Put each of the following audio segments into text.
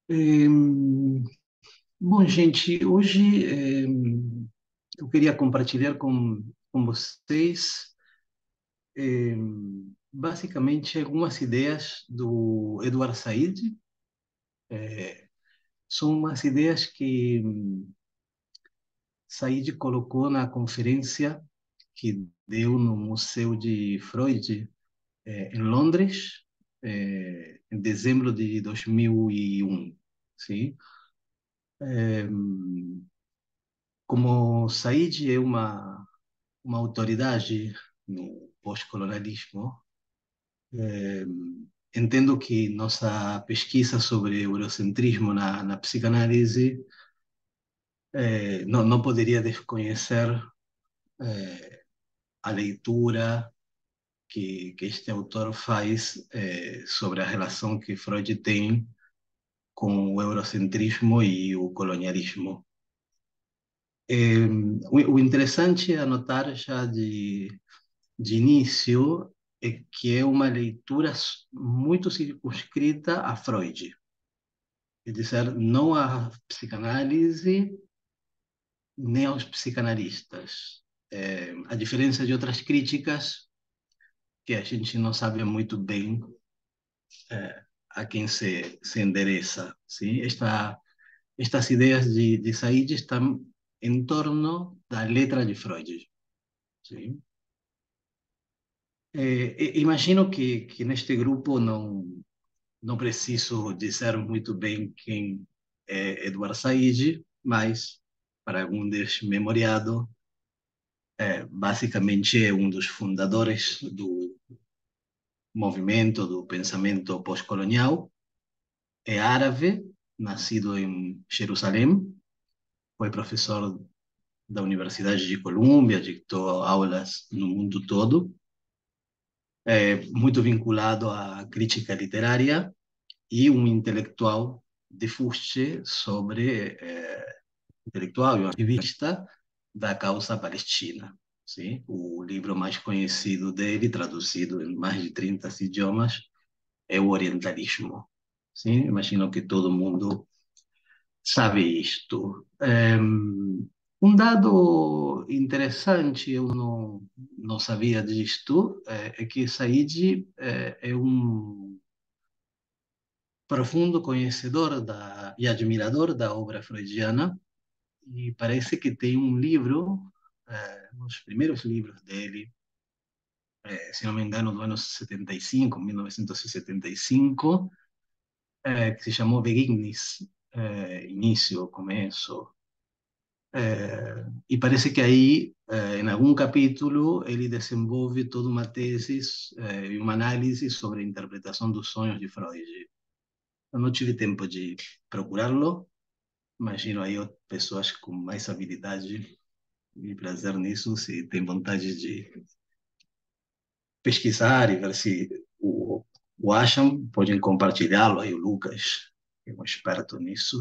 Em, Bom, gente, hoje eu queria compartilhar com vocês basicamente algumas ideias do Edward Said. São umas ideias que Said colocou na conferência que deu no Museu de Freud, em Londres, em dezembro de 2001. Sim? Em, Como Said é uma autoridade no pós-colonialismo, eh, entendo que nossa pesquisa sobre eurocentrismo na psicanálise não poderia desconhecer a leitura que este autor faz sobre a relação que Freud tem com o eurocentrismo e o colonialismo. O interessante é anotar já de início é que é uma leitura muito circunscrita a Freud, é dizer, não à psicanálise nem aos psicanalistas. A diferença de outras críticas que a gente não sabe muito bem a quem se endereça. Sim? Estas ideias de Said estão em torno da letra de Freud. Sim? Imagino que neste grupo não preciso dizer muito bem quem é Edward Said, mas, para algum desmemoriado, basicamente é um dos fundadores do movimento do pensamento pós-colonial. É árabe, nascido em Jerusalém, foi professor da Universidade de Colômbia, dictou aulas no mundo todo, muito vinculado à crítica literária e um intelectual de fuste sobre intelectual e um ativista da causa palestina. Sim? O livro mais conhecido dele, traduzido em mais de 30 idiomas, é o Orientalismo. Sim? Imagino que todo mundo sabe isto. Um dado interessante, eu não sabia disto, é que Said é um profundo conhecedor e admirador da obra freudiana, e parece que tem um livro, os primeiros livros dele, se não me engano, do ano 75, 1975, que se chamou Begynnis, início, começo. E parece que aí, em algum capítulo, ele desenvolve toda uma tese e uma análise sobre a interpretação dos sonhos de Freud. Eu não tive tempo de procurá-lo, imagino aí pessoas com mais habilidade e prazer nisso, se tem vontade de pesquisar e ver se o acham, podem compartilhá-lo aí, o Lucas, que é um experto nisso.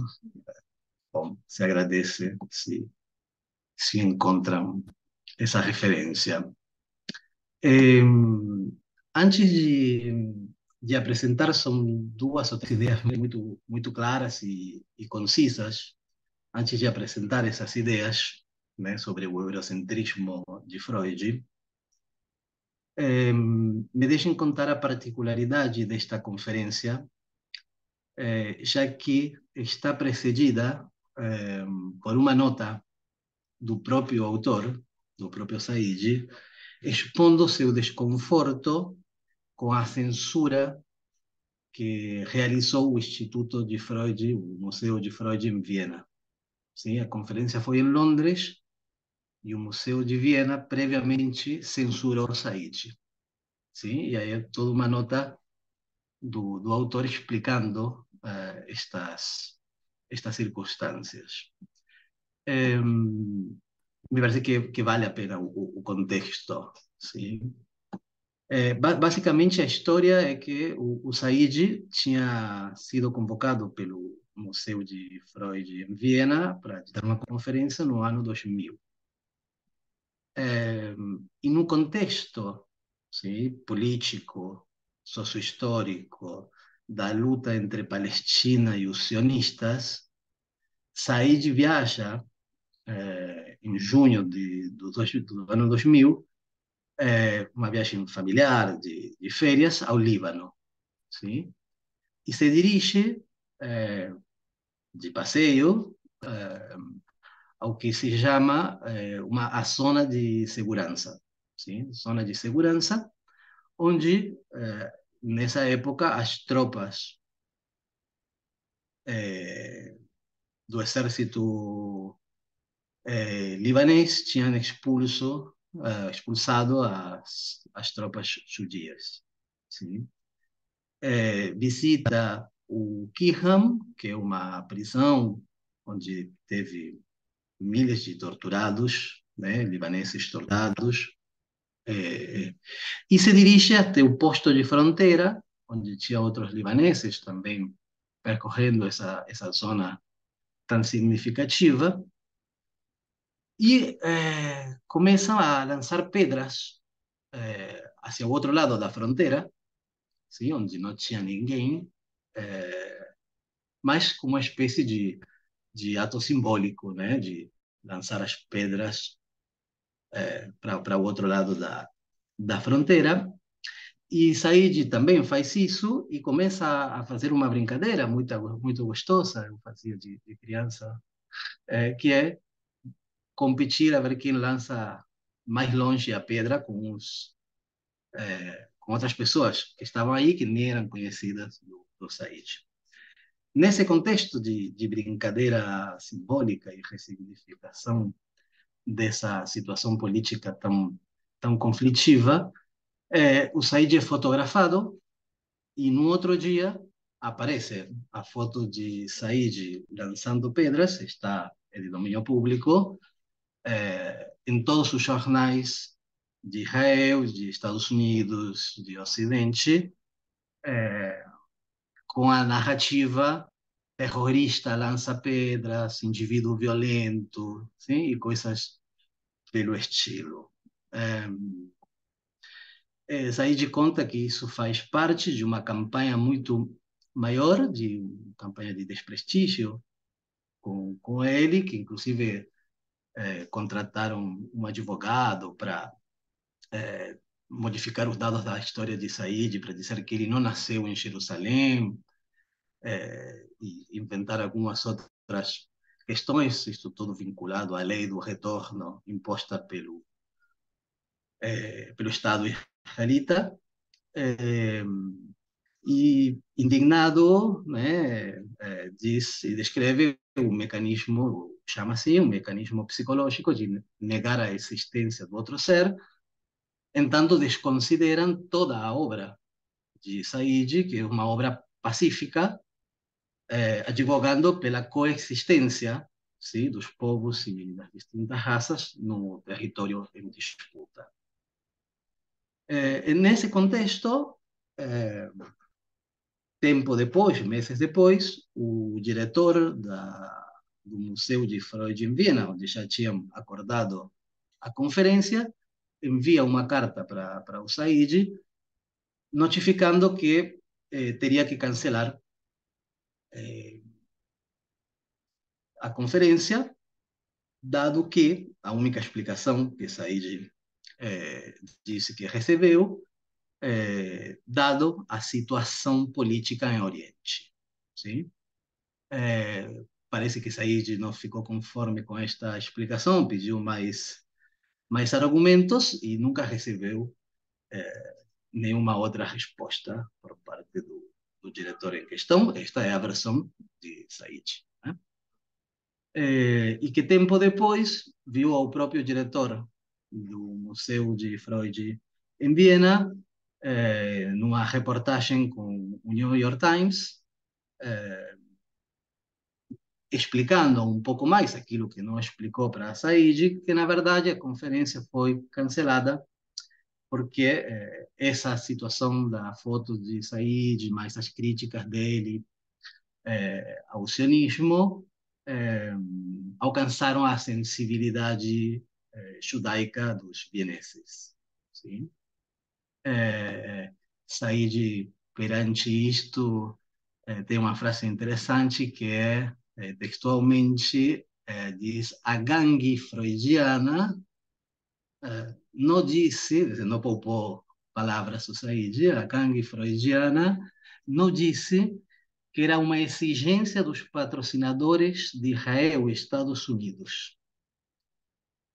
Bom, se agradece se encontram essa referência. Eh, Antes de apresentar, são duas ou três ideias muito claras e concisas. Antes de apresentar essas ideias, né, sobre o eurocentrismo de Freud, me deixem contar a particularidade desta conferência, já que está precedida por uma nota do próprio autor, do próprio Said, expondo seu desconforto com a censura que realizou o Instituto de Freud, o Museu de Freud em Viena. Sim, a conferência foi em Londres e o Museu de Viena previamente censurou Said. Sim, e aí é toda uma nota do autor explicando estas circunstâncias. Me parece que vale a pena o contexto. Sim. Basicamente, a história é que o Said tinha sido convocado pelo Museu de Freud em Viena para dar uma conferência no ano 2000. E no contexto, sim, político, sociohistórico da luta entre Palestina e os sionistas, Said viaja em junho do ano 2000, uma viagem familiar de férias ao Líbano, sim? E se dirige de passeio ao que se chama a zona de segurança, sim? Zona de segurança, onde nessa época as tropas do exército libanês tinham expulsado as tropas judias. Sim? Visita o Kiham, que é uma prisão onde teve milhares de torturados, né, libaneses torturados, e se dirige até o posto de fronteira, onde tinha outros libaneses também percorrendo essa zona tão significativa, e começam a lançar pedras hacia o outro lado da fronteira, sim, onde não tinha ninguém, mas com uma espécie de ato simbólico, né, de lançar as pedras para o outro lado da fronteira. E Said também faz isso e começa a fazer uma brincadeira muito gostosa, eu fazia de criança, que é competir a ver quem lança mais longe a pedra com outras pessoas que estavam aí que nem eram conhecidas do Said. Nesse contexto de brincadeira simbólica e ressignificação dessa situação política tão conflitiva, o Said é fotografado e no outro dia aparece a foto de Said lançando pedras, está de domínio público, em todos os jornais de Israel, de Estados Unidos, de Ocidente, com a narrativa terrorista lança pedras, indivíduo violento, sim? E coisas pelo estilo. É, Said conta que isso faz parte de uma campanha muito maior, de uma campanha de desprestígio com ele, que inclusive contrataram um advogado para modificar os dados da história de Said, para dizer que ele não nasceu em Jerusalém, e inventar algumas outras questões, isto tudo vinculado à lei do retorno imposta pelo Estado israelita. É, e indignado, né, diz e descreve o mecanismo, chama assim, um mecanismo psicológico de negar a existência do outro ser, entanto desconsideram toda a obra de Said, que é uma obra pacífica, advogando pela coexistência, sim, dos povos e das distintas raças no território em disputa. Nesse contexto, tempo depois, meses depois, o diretor do Museu de Freud em Viena, onde já tinham acordado a conferência, envia uma carta para o Said, notificando que teria que cancelar a conferência, dado que a única explicação que Said disse que recebeu, dado a situação política em Oriente. Sim? Parece que Said não ficou conforme com esta explicação, pediu mais argumentos e nunca recebeu nenhuma outra resposta por parte do diretor em questão. Esta é a versão de Said. Né? E que tempo depois viu ao próprio diretor do Museu de Freud em Viena, numa reportagem com o New York Times, explicando um pouco mais aquilo que não explicou para Said, que na verdade a conferência foi cancelada porque essa situação da foto de Said, mais as críticas dele ao sionismo, eh, alcançaram a sensibilidade judaica dos vieneses. Sim? Said perante isto, tem uma frase interessante que textualmente, diz: a gangue freudiana não disse, não poupou palavras o Said, a gangue freudiana não disse que era uma exigência dos patrocinadores de Israel e Estados Unidos.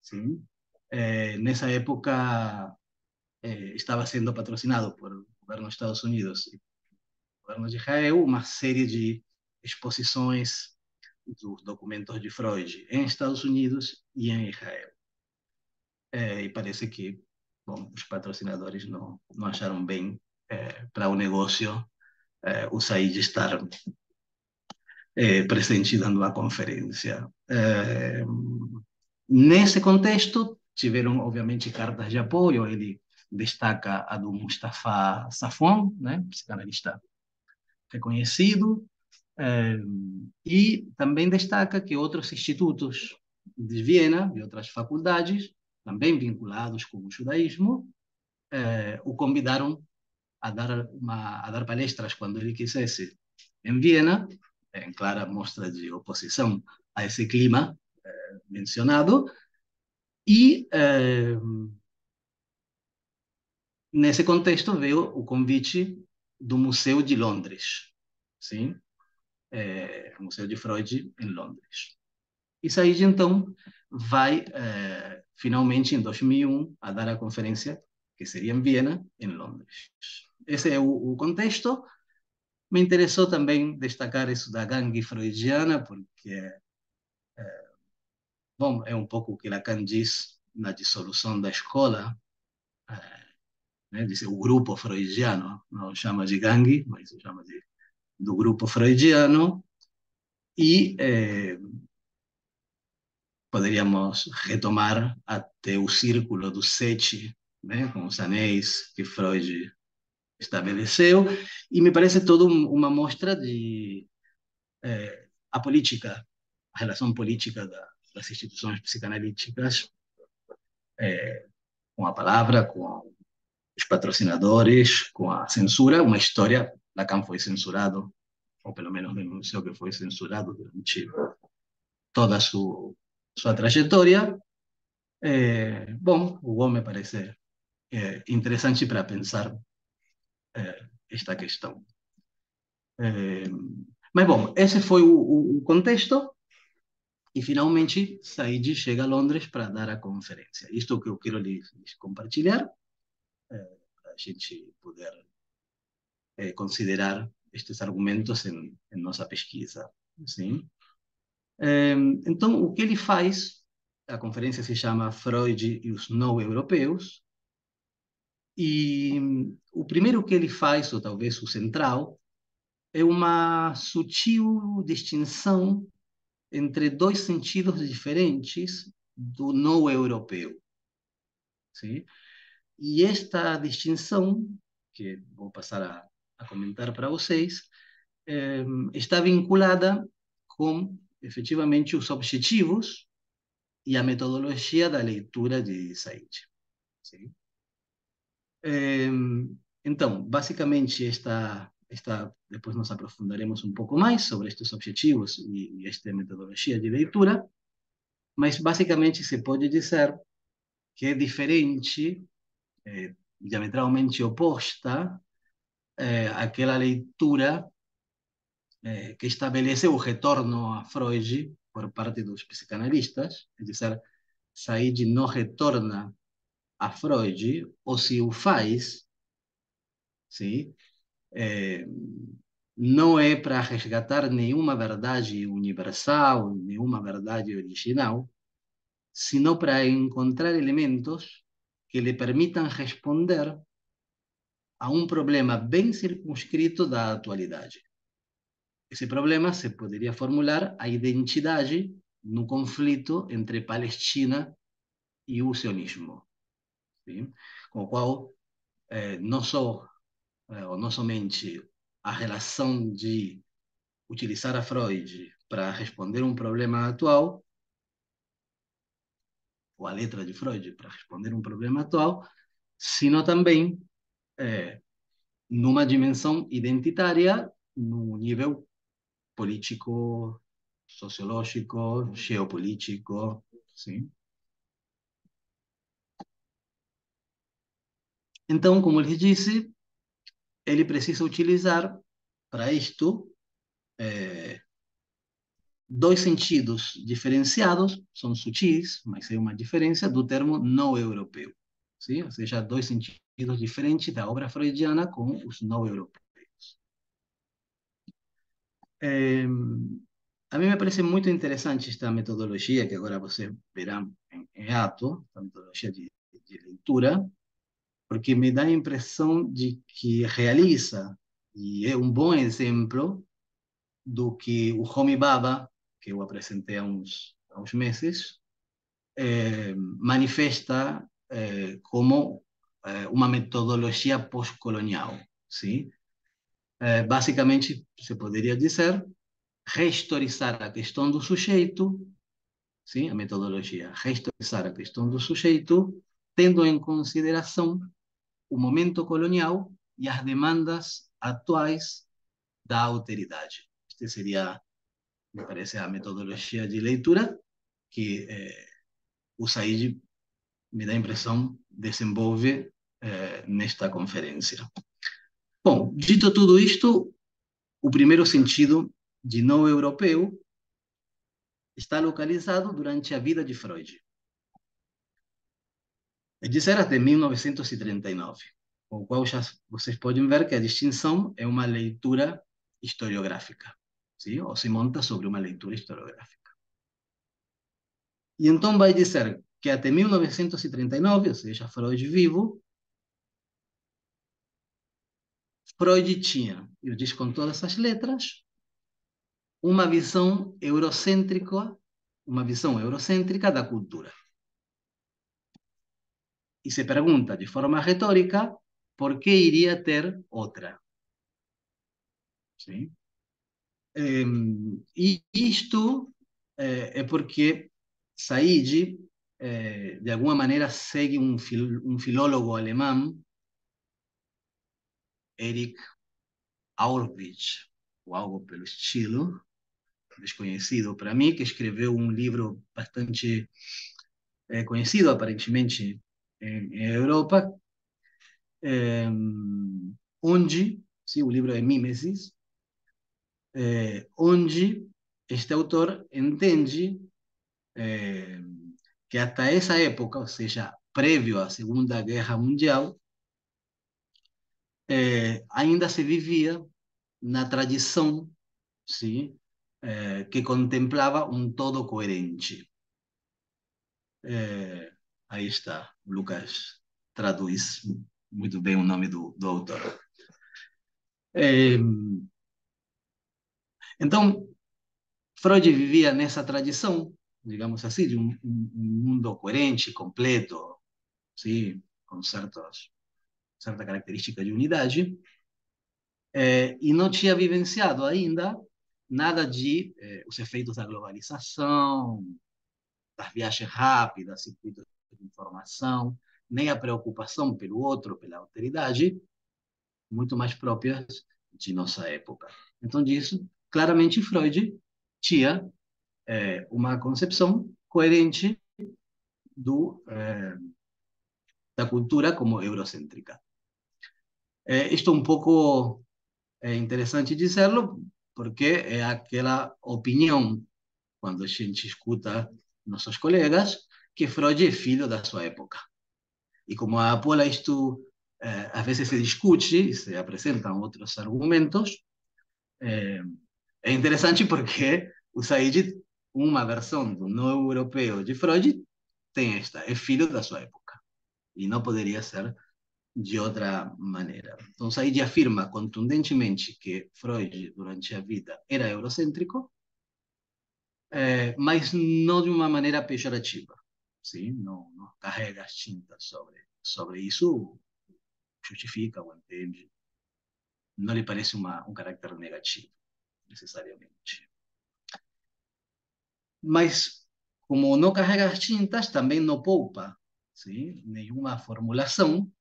Sim? Nessa época, estava sendo patrocinado por o governo dos Estados Unidos e o governo de Israel uma série de exposições dos documentos de Freud em Estados Unidos e em Israel. E parece que, bom, os patrocinadores não acharam bem, para o negócio, o Said estar presente dando a conferência. Nesse contexto, tiveram, obviamente, cartas de apoio. Ele destaca a do Mustafa Safwan, né, psicanalista reconhecido, eh, e também destaca que outros institutos de Viena e outras faculdades, também vinculados com o judaísmo, o convidaram a dar palestras quando ele quisesse em Viena, em clara mostra de oposição a esse clima mencionado, e nesse contexto veio o convite do Museu de Londres, sim, Museu de Freud em Londres. E Said então vai finalmente em 2001 a dar a conferência que seria em Viena, em Londres. Esse é o contexto. Me interessou também destacar isso da gangue freudiana, porque, bom, é um pouco o que Lacan diz na dissolução da escola, né? Diz o grupo freudiano, não chama de gangue, mas chama do grupo freudiano, e poderíamos retomar até o círculo do sete, né? Com os anéis que Freud estabeleceu, e me parece toda uma mostra de a política, a relação política das instituições psicanalíticas com a palavra, com os patrocinadores, com a censura. Uma história, Lacan foi censurado, ou pelo menos denunciou que foi censurado durante toda a sua trajetória. Bom, o homem parece interessante para pensar esta questão. Mas, bom, esse foi o contexto. E finalmente Said chega a Londres para dar a conferência. Isto é o que eu quero lhes compartilhar, para a gente poder considerar estes argumentos em nossa pesquisa. Sim? Então, o que ele faz, a conferência se chama Freud e os Não-Europeus, e o primeiro que ele faz, ou talvez o central, é uma sutil distinção entre dois sentidos diferentes do não europeu. Sim? E esta distinção, que vou passar a comentar para vocês, está vinculada com, efetivamente, os objetivos e a metodologia da leitura de Said. Sim? Então, basicamente, depois nós aprofundaremos um pouco mais sobre estes objetivos e esta metodologia de leitura, mas basicamente se pode dizer que é diferente, diametralmente oposta, àquela leitura que estabelece o retorno a Freud por parte dos psicanalistas, é dizer, Said não retorna a Freud, ou se o faz, sim, é, não é para resgatar nenhuma verdade universal, nenhuma verdade original, sino para encontrar elementos que lhe permitam responder a um problema bem circunscrito da atualidade. Esse problema se poderia formular a identidade no conflito entre Palestina e o sionismo, sim? Com o qual não só, ou não somente a relação de utilizar a Freud para responder um problema atual, ou a letra de Freud para responder um problema atual, sino também numa dimensão identitária, no nível político, sociológico, geopolítico, sim. Então, como lhes disse, ele precisa utilizar para isto dois sentidos diferenciados, são sutis, mas é uma diferença do termo não europeu, sim? Ou seja, dois sentidos diferentes da obra freudiana com os não europeus. É, a mim me parece muito interessante esta metodologia, que agora você verá em ato, a metodologia de leitura, porque me dá a impressão de que realiza, e é um bom exemplo do que o Homi Bhabha, que eu apresentei há uns meses, manifesta como uma metodologia pós-colonial. ¿Sí? Basicamente, se poderia dizer, rehistorizar a questão do sujeito, sim, a metodologia, rehistorizar a questão do sujeito, tendo em consideração o momento colonial e as demandas atuais da alteridade. Este seria, me parece, a metodologia de leitura que o Said, me dá a impressão, desenvolve nesta conferência. Bom, dito tudo isto, o primeiro sentido de não europeu está localizado durante a vida de Freud. É dizer, até 1939, com o qual já vocês podem ver que a distinção é uma leitura historiográfica, sim? Ou se monta sobre uma leitura historiográfica. E então vai dizer que até 1939, ou seja, Freud vivo, Freud tinha, eu disse com todas as letras, uma visão eurocêntrica da cultura. E se pergunta de forma retórica por que iria ter outra. Sim? E isto é porque Said, de alguma maneira, segue um filólogo alemão, Erich Auerwitsch, ou algo pelo estilo, desconhecido para mim, que escreveu um livro bastante conhecido, aparentemente, em Europa, onde, sim, o livro é Mimesis, onde este autor entende que até essa época, ou seja, prévio à Segunda Guerra Mundial, ainda se vivia na tradição, sim, que contemplava um todo coerente. Aí está, Lucas traduz muito bem o nome do autor. Então, Freud vivia nessa tradição, digamos assim, de um mundo coerente, completo, sim, com certa característica de unidade, e não tinha vivenciado ainda nada de os efeitos da globalização, das viagens rápidas, circuitos de informação, nem a preocupação pelo outro, pela alteridade, muito mais próprias de nossa época. Então, disso, claramente, Freud tinha uma concepção coerente da cultura como eurocêntrica. Isto é um pouco interessante dizê-lo, porque é aquela opinião, quando a gente escuta nossos colegas, que Freud é filho da sua época. E como a Paula isto às vezes se discute, se apresentam outros argumentos, é interessante porque o Said, uma versão do não europeu de Freud, tem esta, é filho da sua época. E não poderia ser de outra maneira. Então, Said afirma contundentemente que Freud, durante a vida, era eurocêntrico, mas não de uma maneira pejorativa. Sim? Não carrega as tintas sobre isso, justifica ou entende. Não lhe parece um caráter negativo, necessariamente. Mas, como não carrega as tintas, também não poupa, sim? Nenhuma formulação,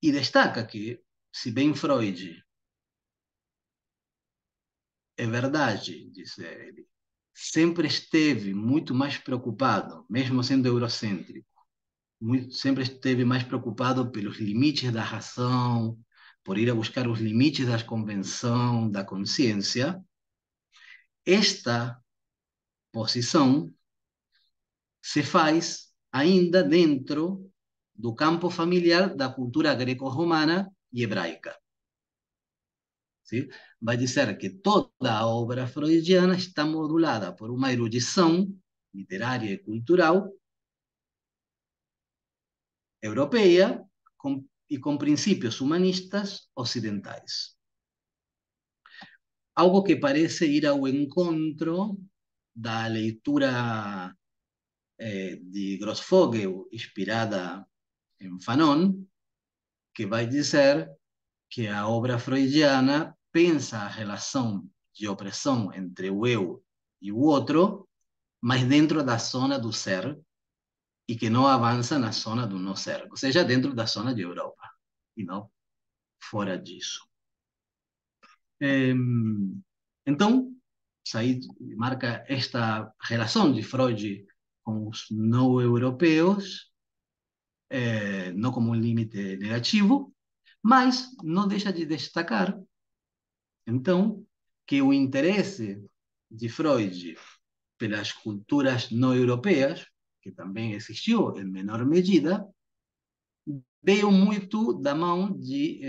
E destaca que, se bem Freud é verdade, diz ele, sempre esteve muito mais preocupado, mesmo sendo eurocêntrico, sempre esteve mais preocupado pelos limites da razão, por ir a buscar os limites da convenção, da consciência. Esta posição se faz ainda dentro do campo familiar da cultura greco-romana e hebraica. ¿Sí? Vai dizer que toda a obra freudiana está modulada por uma erudição literária e cultural europeia e com princípios humanistas ocidentais. Algo que parece ir ao encontro da leitura de Grossfogel, inspirada em Fanon, que vai dizer que a obra freudiana pensa a relação de opressão entre o eu e o outro, mas dentro da zona do ser, e que não avança na zona do não ser, ou seja, dentro da zona de Europa, e não fora disso. Então, Said marca esta relação de Freud com os não europeus, não como um limite negativo, mas não deixa de destacar, então, que o interesse de Freud pelas culturas não europeias, que também existiu em menor medida, veio muito da mão de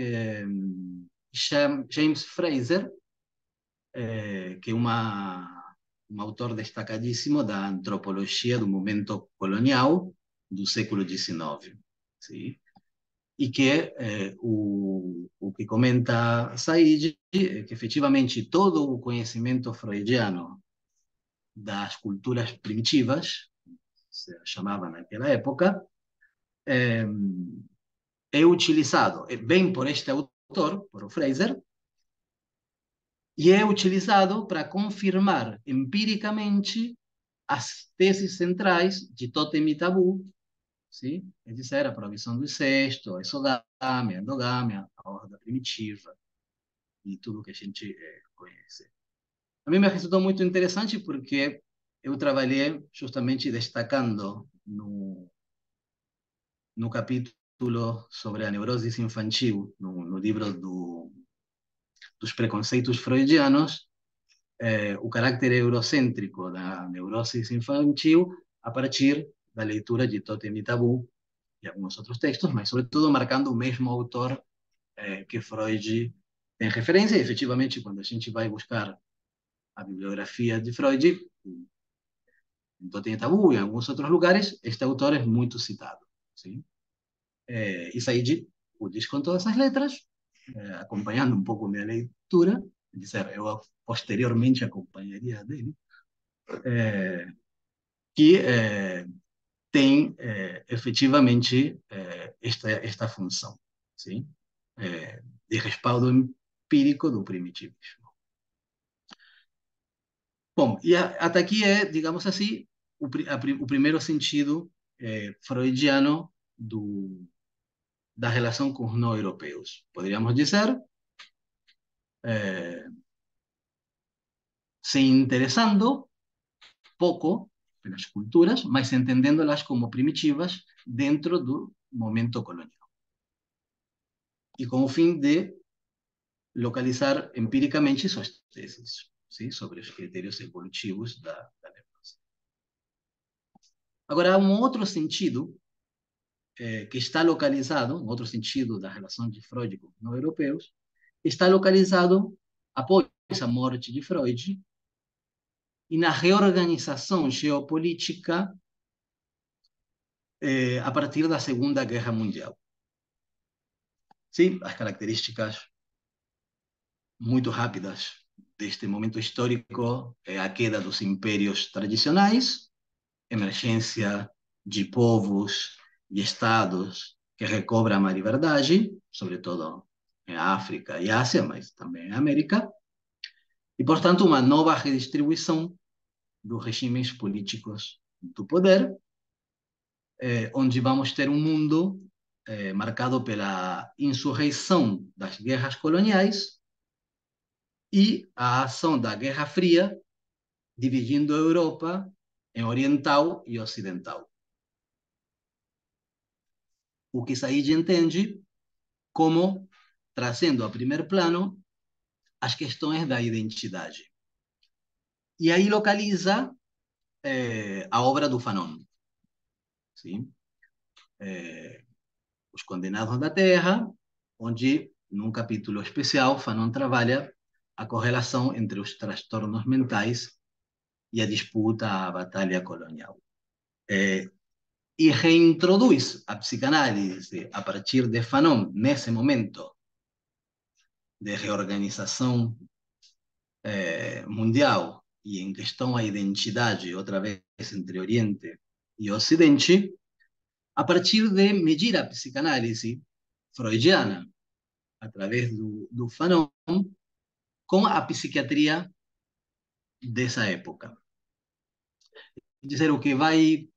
James Frazer, que é um autor destacadíssimo da antropologia do momento colonial do século XIX. Sim? E que o que comenta Said é que efetivamente todo o conhecimento freudiano das culturas primitivas, se chamava naquela época, é, é utilizado, vem por este autor, por o Fraser, e é utilizado para confirmar empiricamente as teses centrais de Totem e Tabu, sim? É dizer, a proibição do incesto, a exogamia, a endogamia, a ordem primitiva e tudo que a gente conhece. A mim me resultou muito interessante porque eu trabalhei justamente destacando no capítulo sobre a neurose infantil, no livro dos preconceitos freudianos, o carácter eurocêntrico da neurose infantil a partir da leitura de Totem e Tabu e alguns outros textos, mas sobretudo marcando o mesmo autor que Freud tem referência, e efetivamente quando a gente vai buscar a bibliografia de Freud, em Totem e Tabu e em alguns outros lugares, este autor é muito citado. Sim? E Said o diz com todas as letras, acompanhando um pouco a minha leitura, dizer, eu posteriormente acompanharia dele, que tem efetivamente esta função, sim? De respaldo empírico do primitivismo. Bom, e até aqui é, digamos assim, o primeiro sentido freudiano da relação com os não europeus. Poderíamos dizer, se interessando pouco pelas culturas, mas entendendo-las como primitivas dentro do momento colonial. E com o fim de localizar empiricamente suas teses, ¿sí? Sobre os critérios evolutivos da neurose. Agora, há um outro sentido que está localizado, um outro sentido da relação de Freud com os não europeus, está localizado após a morte de Freud e na reorganização geopolítica a partir da Segunda Guerra Mundial. Sim, as características muito rápidas deste momento histórico é a queda dos impérios tradicionais, emergência de povos e estados que recobram a liberdade, sobretudo em África e Ásia, mas também em América, e, portanto, uma nova redistribuição dos regimes políticos do poder, onde vamos ter um mundo marcado pela insurreição das guerras coloniais e a ação da Guerra Fria, dividindo a Europa em oriental e ocidental. O que Said entende como trazendo a primeiro plano as questões da identidade. E aí localiza a obra do Fanon. Sim? Os Condenados da Terra, onde, num capítulo especial, Fanon trabalha a correlação entre os transtornos mentais e a disputa, a batalha colonial. E reintroduz a psicanálise a partir de Fanon, nesse momento de reorganização mundial e em questão à identidade, outra vez entre Oriente e Ocidente, a partir de medir a psicanálise freudiana, através do Fanon, com a psiquiatria dessa época. Dizer, o que vai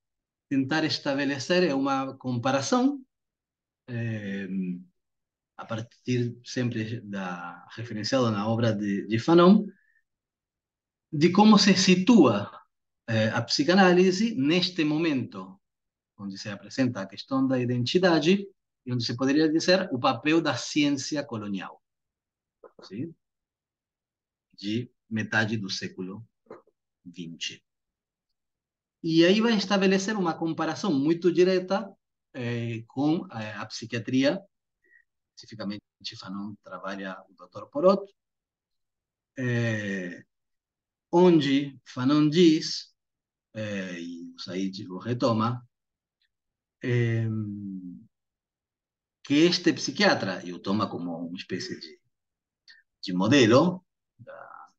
tentar estabelecer é uma comparação, a partir sempre referenciado na obra de Fanon, de como se situa a psicanálise neste momento, onde se apresenta a questão da identidade e onde se poderia dizer o papel da ciência colonial, sim? De metade do século XX. E aí vai estabelecer uma comparação muito direta com a psiquiatria, especificamente Fanon trabalha o Dr. Porot, onde Fanon diz, e o Said o retoma, que este psiquiatra, e o toma como uma espécie de modelo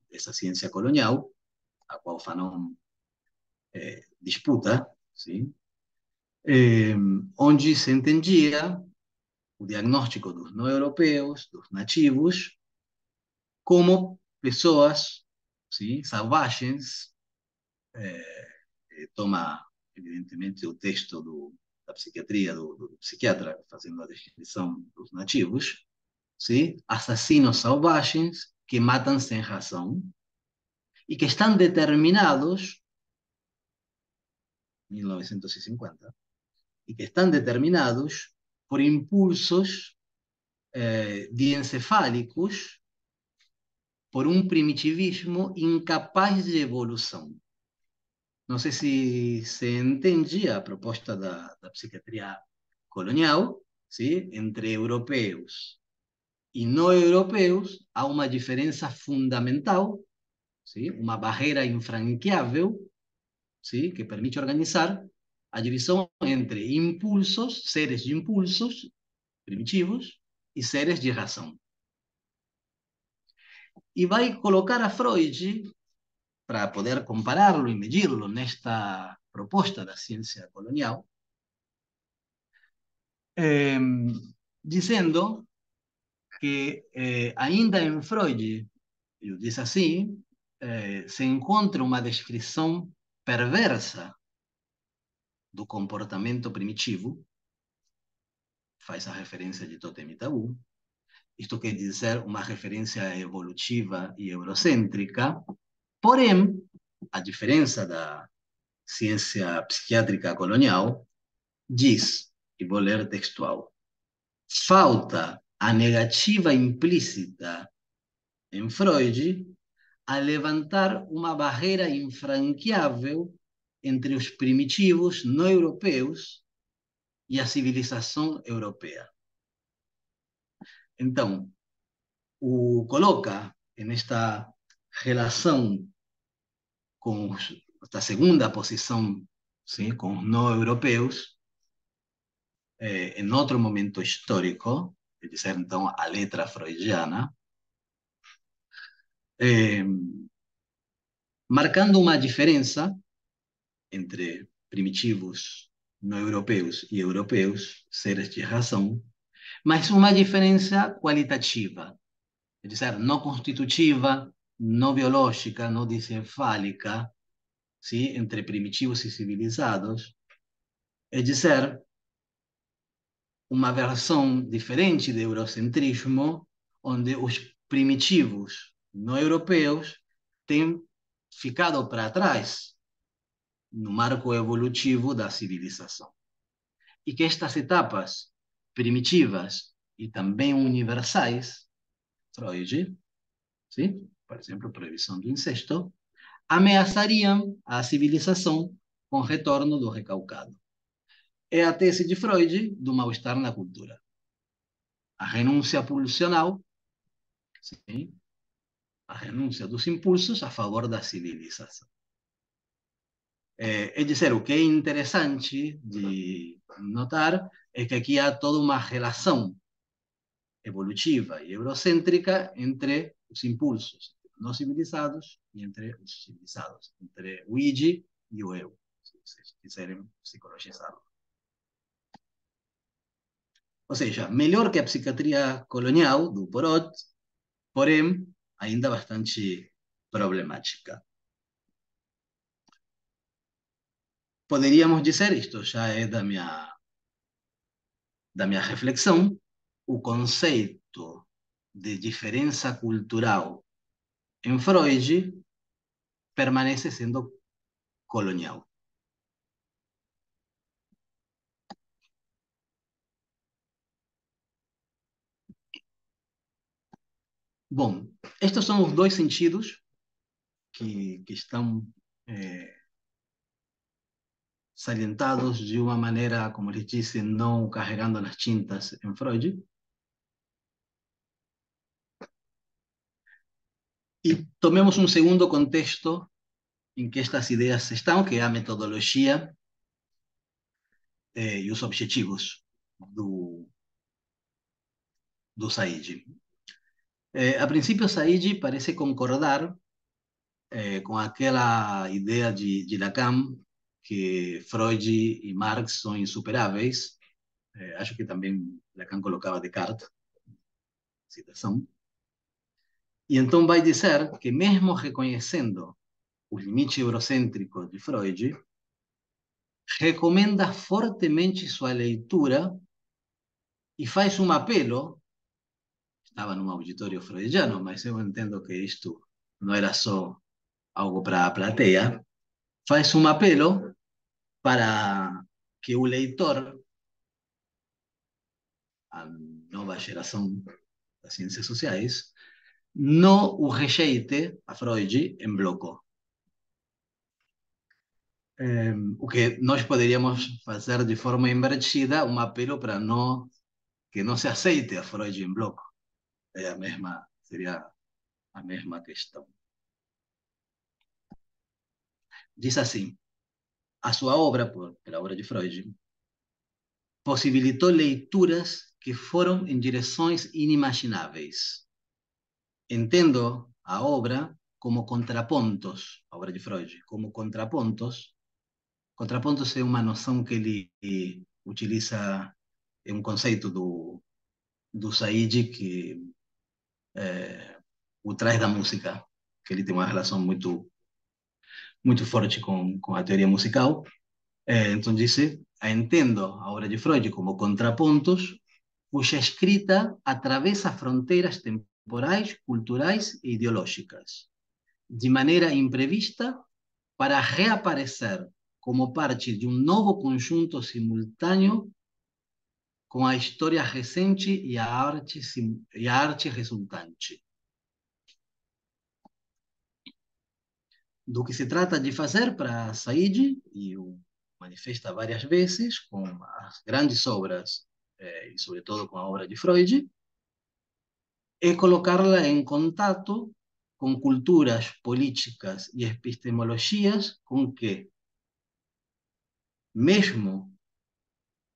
dessa ciência colonial, a qual Fanon disputa, sim? Onde se entendia o diagnóstico dos não europeus, dos nativos, como pessoas, sim, selvagens. Toma, evidentemente, o texto da psiquiatria, do psiquiatra, fazendo a descrição dos nativos, sim? Assassinos selvagens que matam sem razão e que estão determinados, 1950, e que estão determinados por impulsos diencefálicos, por um primitivismo incapaz de evolução. Não sei se se entende a proposta da psiquiatria colonial, sim? Entre europeus e não europeus há uma diferença fundamental, sim? Uma barreira infranqueável, sim? Que permite organizar a divisão entre impulsos, seres de impulsos primitivos, e seres de razão. E vai colocar a Freud, para poder compará-lo e medir-lo nesta proposta da ciência colonial, dizendo que ainda em Freud, ele diz assim, se encontra uma descrição perversa do comportamento primitivo, faz a referência de Totem e Tabu. Isto quer dizer uma referência evolutiva e eurocêntrica, porém, a diferença da ciência psiquiátrica colonial diz, e vou ler textual, falta a negativa implícita em Freud a levantar uma barreira infranqueável entre os primitivos não europeus e a civilização europeia. Então, o coloca nesta relação com esta segunda posição, sim, com os não europeus, em outro momento histórico, quer dizer, então, a letra freudiana, marcando uma diferença entre primitivos não europeus e europeus, seres de razão, mas uma diferença qualitativa, quer dizer, não constitutiva, não biológica, não desencefálica, sim, entre primitivos e civilizados, é dizer, uma versão diferente do eurocentrismo, onde os primitivos não europeus têm ficado para trás no marco evolutivo da civilização. E que estas etapas primitivas e também universais, Freud, sim? Por exemplo, proibição do incesto, ameaçariam a civilização com o retorno do recalcado. É a tese de Freud do mal-estar na cultura. A renúncia pulsional, sim? A renúncia dos impulsos a favor da civilização. É dizer, o que é interessante de notar é que aqui há toda uma relação evolutiva e eurocêntrica entre os impulsos não civilizados e entre os civilizados, entre o id e o eu, se vocês quiserem psicologizá-lo. Ou seja, melhor que a psiquiatria colonial do Porot, porém, ainda bastante problemática. Poderíamos dizer, isto já é da minha reflexão, o conceito de diferença cultural em Freud permanece sendo colonial. Bom, estes são os dois sentidos que estão salientados de uma maneira, como eles dizem, não carregando nas tintas em Freud. E tomemos um segundo contexto em que estas ideias estão, que é a metodologia e os objetivos do Said. A princípio, Said parece concordar com aquela ideia de Lacan, que Freud e Marx são insuperáveis. Acho que também Lacan colocava Descartes, citação. E então vai dizer que, mesmo reconhecendo os limites eurocêntricos de Freud, recomenda fortemente sua leitura e faz um apelo. Estava num auditório freudiano, mas eu entendo que isto não era só algo para a plateia. Faz um apelo para que o leitor, a nova geração das ciências sociais, não o rejeite a Freud em bloco. O que nós poderíamos fazer de forma invertida, um apelo para não, que não se aceite a Freud em bloco. É a mesma, seria a mesma questão. Diz assim, a sua obra, pela obra de Freud, possibilitou leituras que foram em direções inimagináveis. Entendo a obra como contrapontos, a obra de Freud, como contrapontos. Contrapontos é uma noção que ele utiliza, é um conceito do Said que o traz da música, que ele tem uma relação muito forte com a teoria musical. Então disse, entendo a obra de Freud como contrapontos, cuja escrita atravessa fronteiras temporais, culturais e ideológicas, de maneira imprevista, para reaparecer como parte de um novo conjunto simultâneo com a história recente e a arte resultante. Do que se trata de fazer para Said, e o manifesta várias vezes com as grandes obras, e sobretudo com a obra de Freud, é colocá-la em contato com culturas políticas e epistemologias com que, mesmo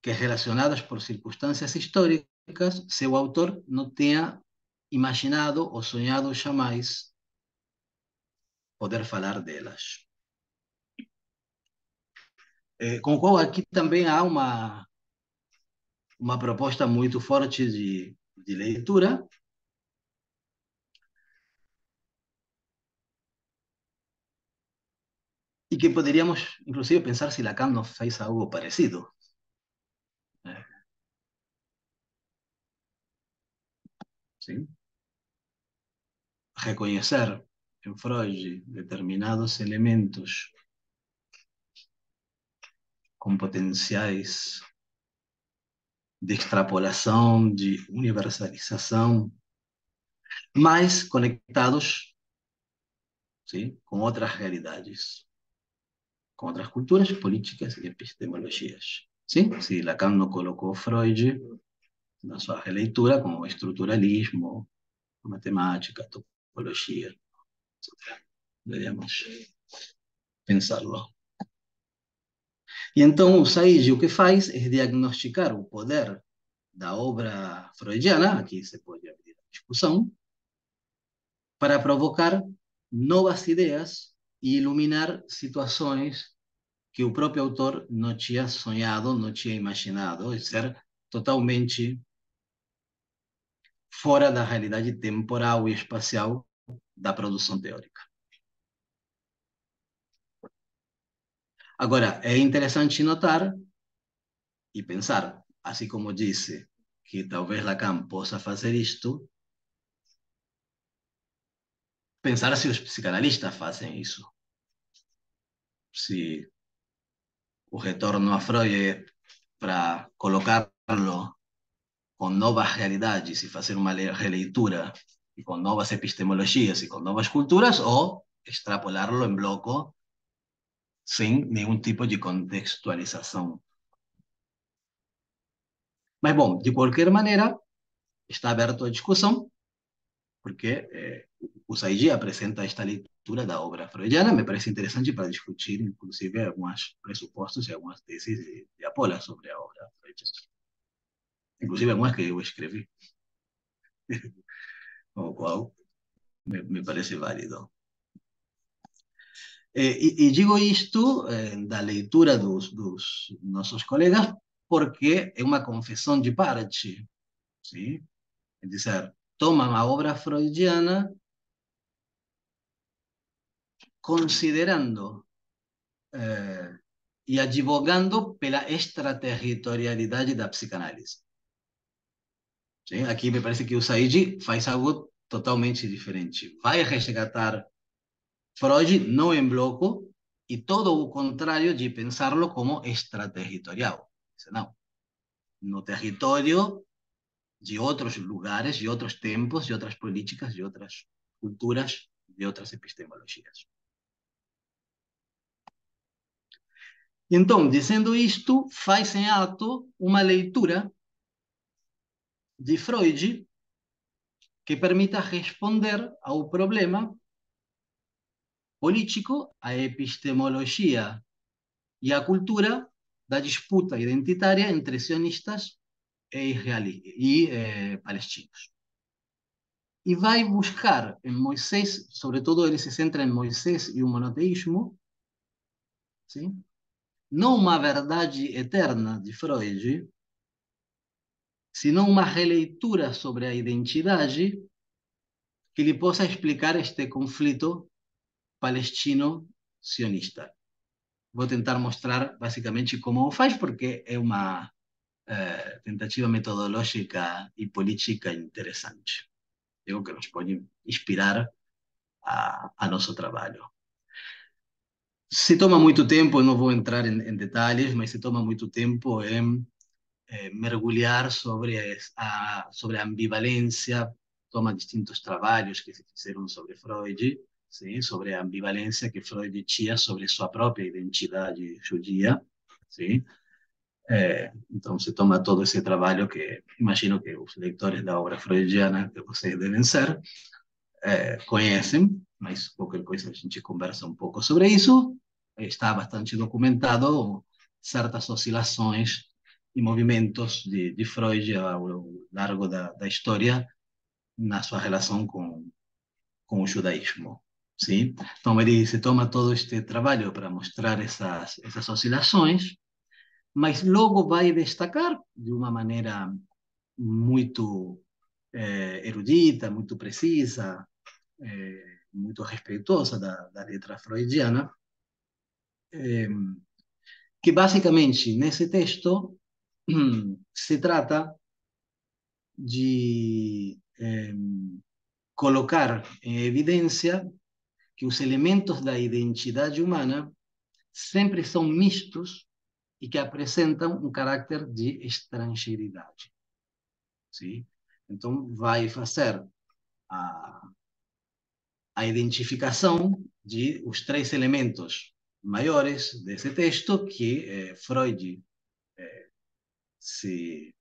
que relacionadas por circunstâncias históricas, seu autor não tenha imaginado ou sonhado jamais poder falar delas. Com o qual aqui também há uma proposta muito forte de leitura, e que poderíamos, inclusive, pensar se Lacan não fez algo parecido. ¿sí? Reconhecer en Freud determinados elementos com potenciais de extrapolação, de universalização, mas conectados, ¿sí? Com outras realidades, com outras culturas, políticas e epistemologias. ¿Sí? Si Lacan no colocou Freud na sua releitura como estruturalismo, matemática, topologia, etc. Deveríamos pensarlo. E então o Said o que faz é diagnosticar o poder da obra freudiana, aqui se pode abrir a discussão, para provocar novas ideias e iluminar situações que o próprio autor não tinha sonhado, não tinha imaginado, e ser totalmente fora da realidade temporal e espacial da produção teórica. Agora, é interessante notar e pensar, assim como disse que talvez Lacan possa fazer isto, pensar se os psicanalistas fazem isso. Se o retorno a Freud é para colocá-lo com novas realidades e fazer uma releitura e com novas epistemologias e com novas culturas, ou extrapolarlo em bloco sem nenhum tipo de contextualização. Mas, bom, de qualquer maneira, está aberto à discussão, porque o Saigi apresenta esta leitura da obra freudiana, me parece interessante para discutir, inclusive, alguns pressupostos e algumas teses de Apolla sobre a obra freudiana. Inclusive algumas que eu escrevi, o qual me parece válido. E digo isto da leitura dos nossos colegas porque é uma confissão de parte, sim? É dizer, tomam a obra freudiana considerando e advogando pela extraterritorialidade da psicanálise. Sim? Aqui me parece que o Said faz algo totalmente diferente. Vai resgatar Freud não em bloco e todo o contrário de pensá-lo como extraterritorial. Não. No território de outros lugares, de outros tempos, de outras políticas, de outras culturas, de outras epistemologias. Então, dizendo isto, faz em ato uma leitura de Freud que permita responder ao problema político, a epistemologia e a cultura da disputa identitária entre sionistas e palestinos. E vai buscar em Moisés, sobretudo ele se centra em Moisés e o monoteísmo, sim? Não uma verdade eterna de Freud, senão uma releitura sobre a identidade que lhe possa explicar este conflito palestino-sionista. Vou tentar mostrar basicamente como o faz, porque é uma tentativa metodológica e política interessante. Digo que nos pode inspirar a nosso trabalho. Se toma muito tempo, eu não vou entrar em detalhes, mas se toma muito tempo em mergulhar sobre a ambivalência, toma distintos trabalhos que se fizeram sobre Freud, sim, sobre a ambivalência que Freud tinha sobre sua própria identidade judia, sim. Então se toma todo esse trabalho que imagino que os leitores da obra freudiana, que vocês devem ser, conhecem, mas qualquer coisa a gente conversa um pouco sobre isso. Está bastante documentado certas oscilações e movimentos de Freud ao largo da história na sua relação com o judaísmo. Sim? Então ele se toma todo este trabalho para mostrar essas oscilações, mas logo vai destacar de uma maneira muito erudita, muito precisa, muito respeitosa da letra freudiana, que basicamente nesse texto se trata de colocar em evidência que os elementos da identidade humana sempre são mistos e que apresentam um caráter de estrangeiridade. Sim? Então, vai fazer a, a identificação de os três elementos maiores desse texto que Freud se,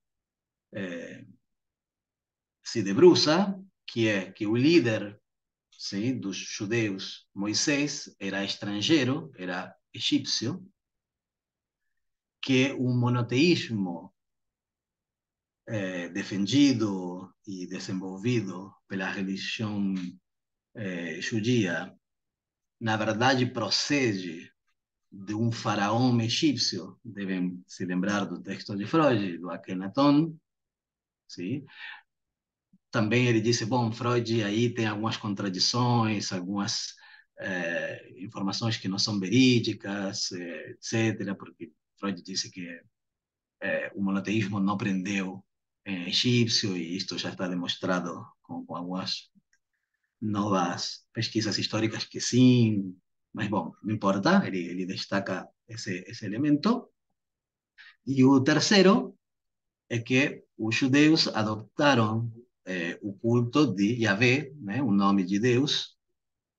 se debruça, que é que o líder, sim, dos judeus, Moisés, era estrangeiro, era egípcio, que o monoteísmo defendido e desenvolvido pela religião judia, na verdade procede de um faraó egípcio, devem se lembrar do texto de Freud, do Akhenaton, sim? Também ele disse, bom, Freud aí tem algumas contradições, algumas informações que não são verídicas, etc., porque Freud disse que o monoteísmo não prendeu em egípcio, e isto já está demonstrado com algumas novas pesquisas históricas que sim, mas bom, não importa, ele destaca esse elemento. E o terceiro é que os judeus adoptaram o culto de Yahvé, né, o nome de Deus,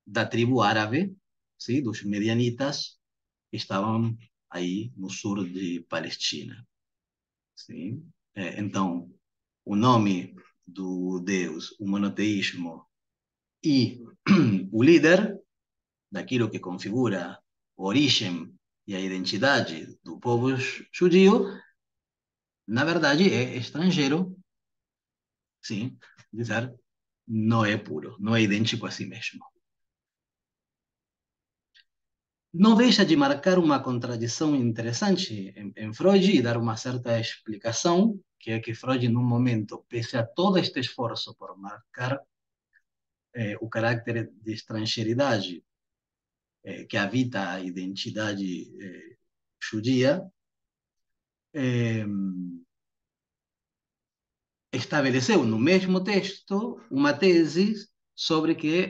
da tribo árabe, sim, dos medianitas, que estavam aí no sul de Palestina. Sim? Então, o nome do Deus, o monoteísmo e o líder daquilo que configura a origem e a identidade do povo judio, na verdade é estrangeiro, sim, dizer, não é puro, não é idêntico a si mesmo. Não deixa de marcar uma contradição interessante em Freud e dar uma certa explicação, que é que Freud, num momento, pese a todo este esforço por marcar o caráter de estrangeiridade que habita a identidade judia, eh, estabeleceu no mesmo texto uma tese sobre que,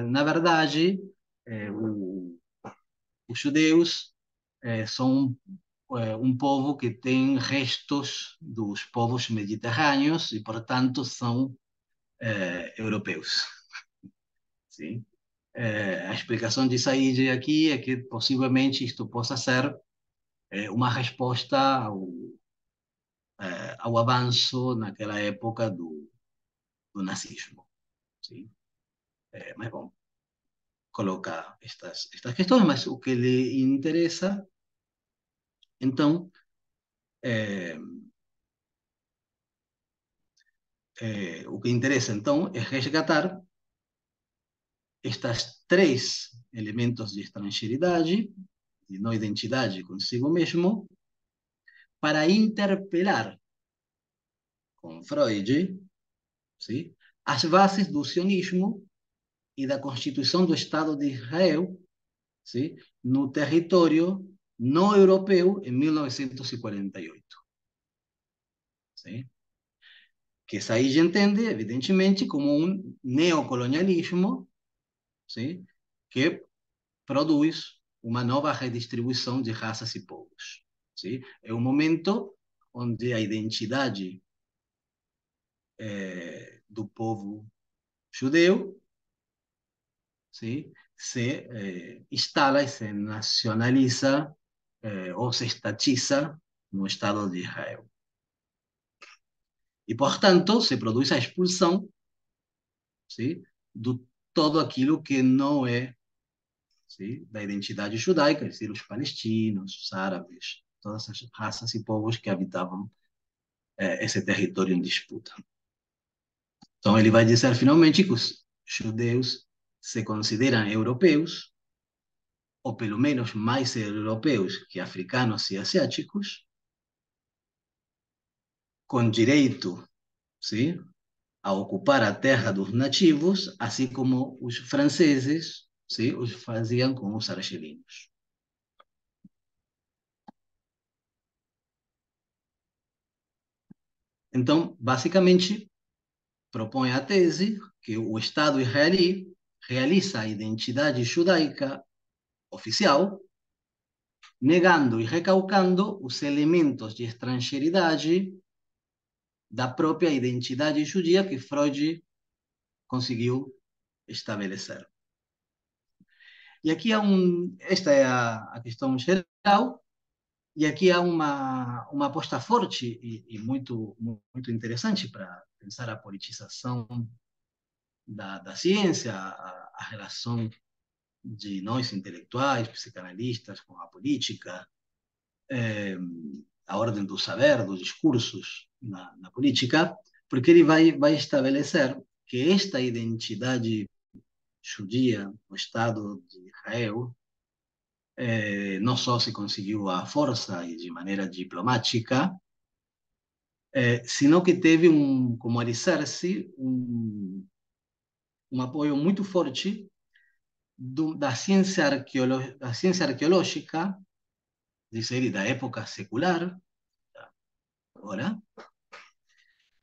na verdade, os judeus são um povo que tem restos dos povos mediterrâneos e, portanto, são europeus. Sim? A explicação de Said aqui é que possivelmente isto possa ser uma resposta ao avanço naquela época do nazismo. Sim? Mas, bom, coloca estas questões, mas o que lhe interessa, então, é, o que interessa, então, é resgatar estas três elementos de estrangeiridade, de não identidade consigo mesmo, para interpelar com Freud, sim, as bases do sionismo e da constituição do Estado de Israel, sim, no território não europeu em 1948. Sim? Que Said entende, evidentemente, como um neocolonialismo, sim, que produz uma nova redistribuição de raças e povos. Sim? É um momento onde a identidade do povo judeu, sim, se instala e se nacionaliza ou se estatiza no Estado de Israel. E, portanto, se produz a expulsão, sim, de todo aquilo que não é, sim, da identidade judaica, quer dizer, os palestinos, os árabes, todas as raças e povos que habitavam esse território em disputa. Então, ele vai dizer finalmente que os judeus se consideram europeus, ou pelo menos mais europeus que africanos e asiáticos, com direito, sim, a ocupar a terra dos nativos, assim como os franceses, sim, os faziam com os argelinos. Então, basicamente, propõe a tese que o Estado israelí realiza a identidade judaica oficial, negando e recalcando os elementos de estrangeiridade da própria identidade judia que Freud conseguiu estabelecer. E aqui esta é a questão geral, e aqui há uma aposta forte e muito interessante para pensar a politização da ciência, a relação de nós intelectuais, psicanalistas com a política, a ordem do saber, dos discursos na política, porque ele vai estabelecer que esta identidade judia, o Estado de Israel, não só se conseguiu à força e de maneira diplomática, sino que teve como alicerce um apoio muito forte da ciência arqueológica, diz ele, da época secular, agora,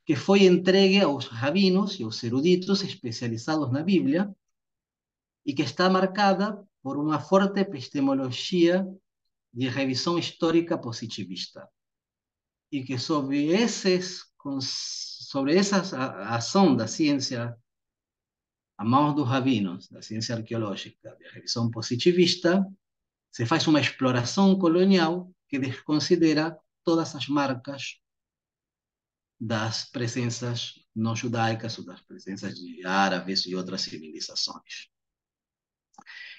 que foi entregue aos rabinos e aos eruditos especializados na Bíblia e que está marcada por uma forte epistemologia de revisão histórica positivista. E que sobre essa ação da ciência a mãos dos rabinos, da ciência arqueológica, de revisão positivista, se faz uma exploração colonial que desconsidera todas as marcas das presenças não judaicas ou das presenças de árabes e outras civilizações.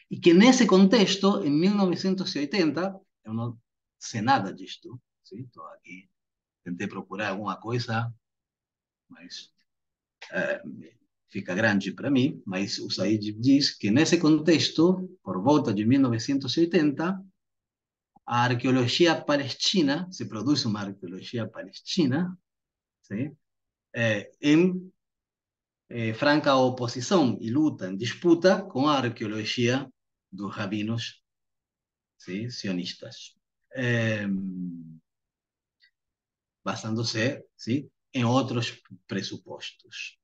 E que nesse contexto, em 1980, eu não sei nada disto, sim? Estou aqui, tentei procurar alguma coisa, mas fica grande para mim, mas o Said diz que nesse contexto, por volta de 1980, a arqueologia palestina, se produz uma arqueologia palestina, sim? Em franca oposição e luta, em disputa com a arqueologia dos rabinos, sim? Sionistas, basándose, sim? Em outros pressupostos.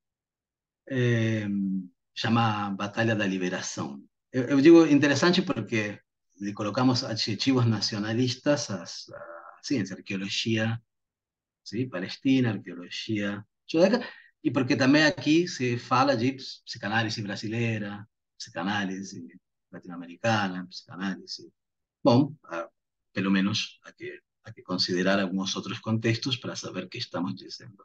Chama Batalha da Liberação. Eu digo interessante porque lhe colocamos adjetivos nacionalistas à ciência, arqueologia, sim? Palestina, arqueologia judaica, e porque também aqui se fala de psicanálise brasileira, psicanálise latino-americana, psicanálise. Bom, pelo menos há que considerar alguns outros contextos para saber o que estamos dizendo.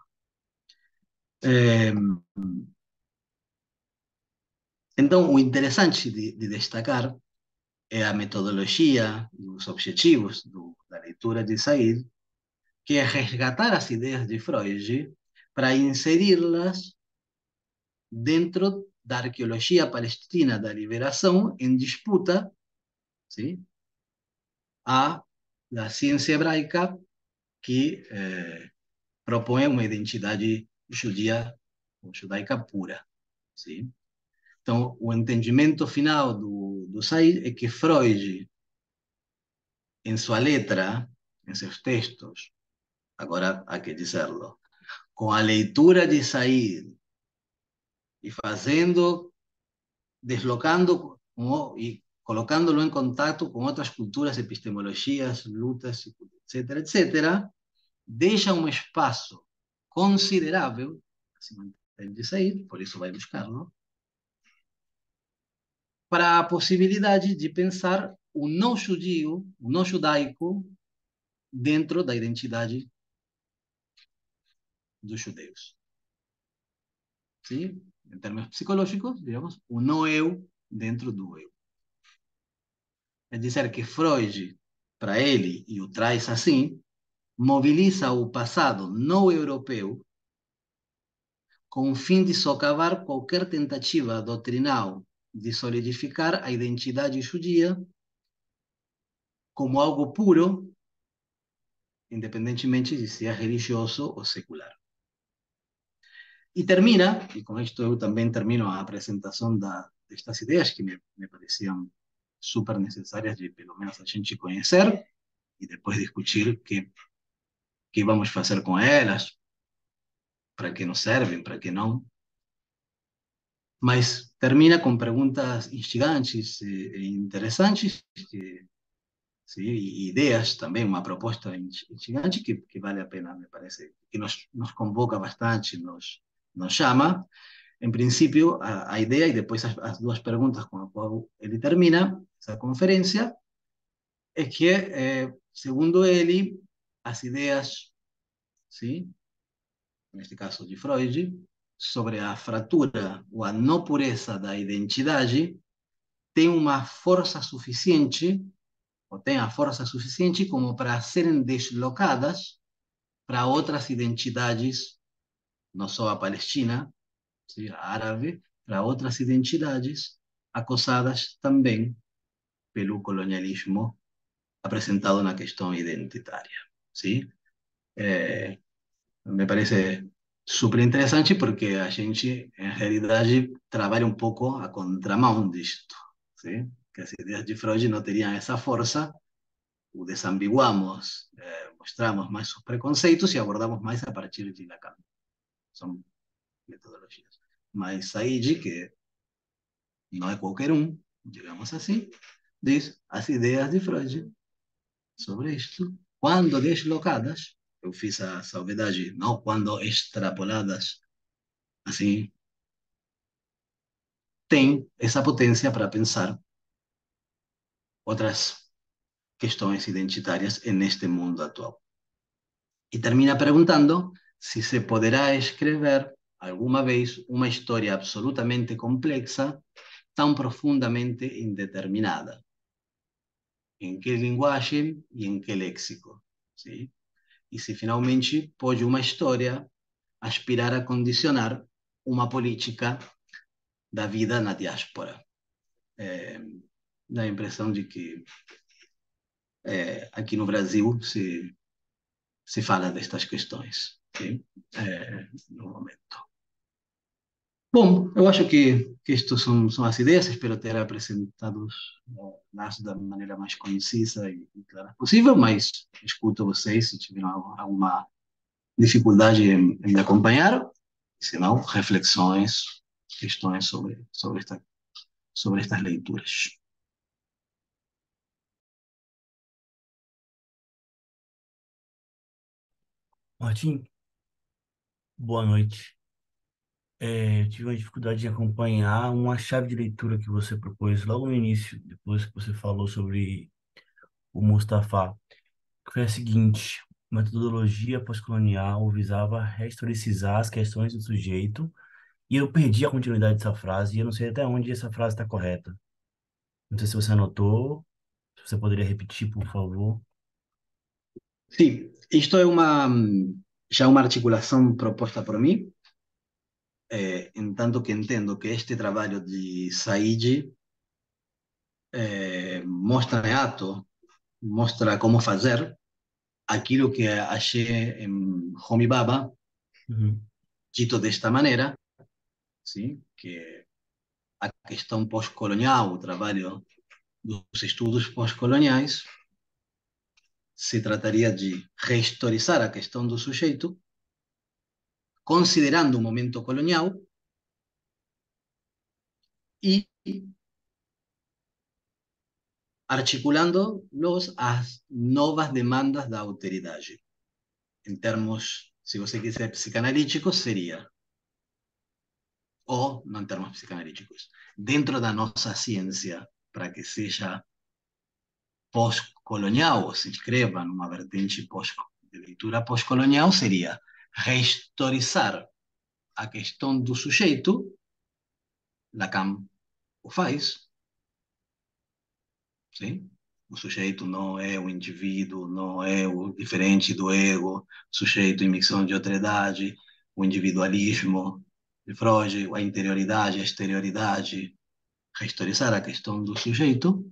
Então, o interessante de destacar é a metodologia, os objetivos da leitura de Said, que é resgatar as ideias de Freud para inseri-las dentro da arqueologia palestina da liberação em disputa, sim, a da ciência hebraica que propõe uma identidade judia ou judaica pura, sim. Então, o entendimento final do Said é que Freud, em sua letra, em seus textos, agora há que dizerlo, com a leitura de Said e fazendo, deslocando e colocándolo em contato com outras culturas, epistemologias, lutas, etc., etc., deixa um espaço considerável, assim entende Said, por isso vai buscarlo, para a possibilidade de pensar o não judio, o não judaico, dentro da identidade dos judeus. Sim? Em termos psicológicos, digamos, o não eu dentro do eu. É dizer que Freud, para ele, e o traz assim, mobiliza o passado não europeu com o fim de socavar qualquer tentativa doutrinal de solidificar a identidade judia como algo puro, independentemente de se é religioso ou secular. E termina, e com isto eu também termino a apresentação destas ideias que me pareciam super necessárias de, pelo menos, a gente conhecer e depois discutir o que vamos fazer com elas, para que nos servem, para que não. Mas termina com perguntas instigantes e interessantes, sim, e ideias também, uma proposta instigante que vale a pena, me parece, que nos convoca bastante, nos chama. Em princípio, a ideia, e depois as duas perguntas com as quais ele termina essa conferência, é que, segundo ele, as ideias, sim, neste caso de Freud, sobre a fratura ou a não pureza da identidade, tem uma força suficiente, ou tem a força suficiente como para serem deslocadas para outras identidades, não só a palestina, sim, a árabe, para outras identidades acosadas também pelo colonialismo apresentado na questão identitária. Sim? É, me parece super interessante porque a gente, em realidade, trabalha um pouco a contramão disto. Sim? Que as ideias de Freud não teriam essa força, o desambiguamos, mostramos mais os preconceitos e abordamos mais a partir de Lacan. São metodologias. Mas Said, que não é qualquer um, digamos assim, diz as ideias de Freud sobre isto, quando deslocadas, eu fiz a salvedade, não quando extrapoladas, assim, tem essa potência para pensar outras questões identitárias neste mundo atual. E termina perguntando se se poderá escrever alguma vez uma história absolutamente complexa, tão profundamente indeterminada. Em que linguagem e em que léxico? Sim? E se finalmente pode uma história aspirar a condicionar uma política da vida na diáspora. É, dá a impressão de que aqui no Brasil se fala destas questões, sim? No momento. Bom, eu acho que estas são as ideias, espero ter apresentado las da maneira mais concisa e clara possível, mas escuto vocês se tiverem alguma dificuldade em me acompanhar, se não, reflexões, questões sobre estas leituras. Martim, boa noite. Eu tive uma dificuldade de acompanhar uma chave de leitura que você propôs logo no início, depois que você falou sobre o Mustafa, que foi a seguinte: metodologia pós-colonial visava historicizar as questões do sujeito, e eu perdi a continuidade dessa frase, e eu não sei até onde essa frase está correta. Não sei se você anotou, se você poderia repetir, por favor. Sim, isto é já uma articulação proposta por mim, em tanto que entendo que este trabalho de Said mostra em ato, mostra como fazer aquilo que achei em Homi Baba, Uhum. dito desta maneira, sim, que a questão pós-colonial, o trabalho dos estudos pós-coloniais, se trataria de rehistorizar a questão do sujeito, considerando o momento colonial e articulando-los às novas demandas da alteridade. Em termos, se você quiser, psicanalíticos, seria, ou, não em termos psicanalíticos, dentro da nossa ciência, para que seja pós-colonial, ou se inscreva numa vertente de leitura pós-colonial, seria rehistorizar a questão do sujeito, Lacan o faz, sim? O sujeito não é o indivíduo, não é o diferente do ego, sujeito em missão de outredade, o individualismo de Freud, a interioridade, a exterioridade, rehistorizar a questão do sujeito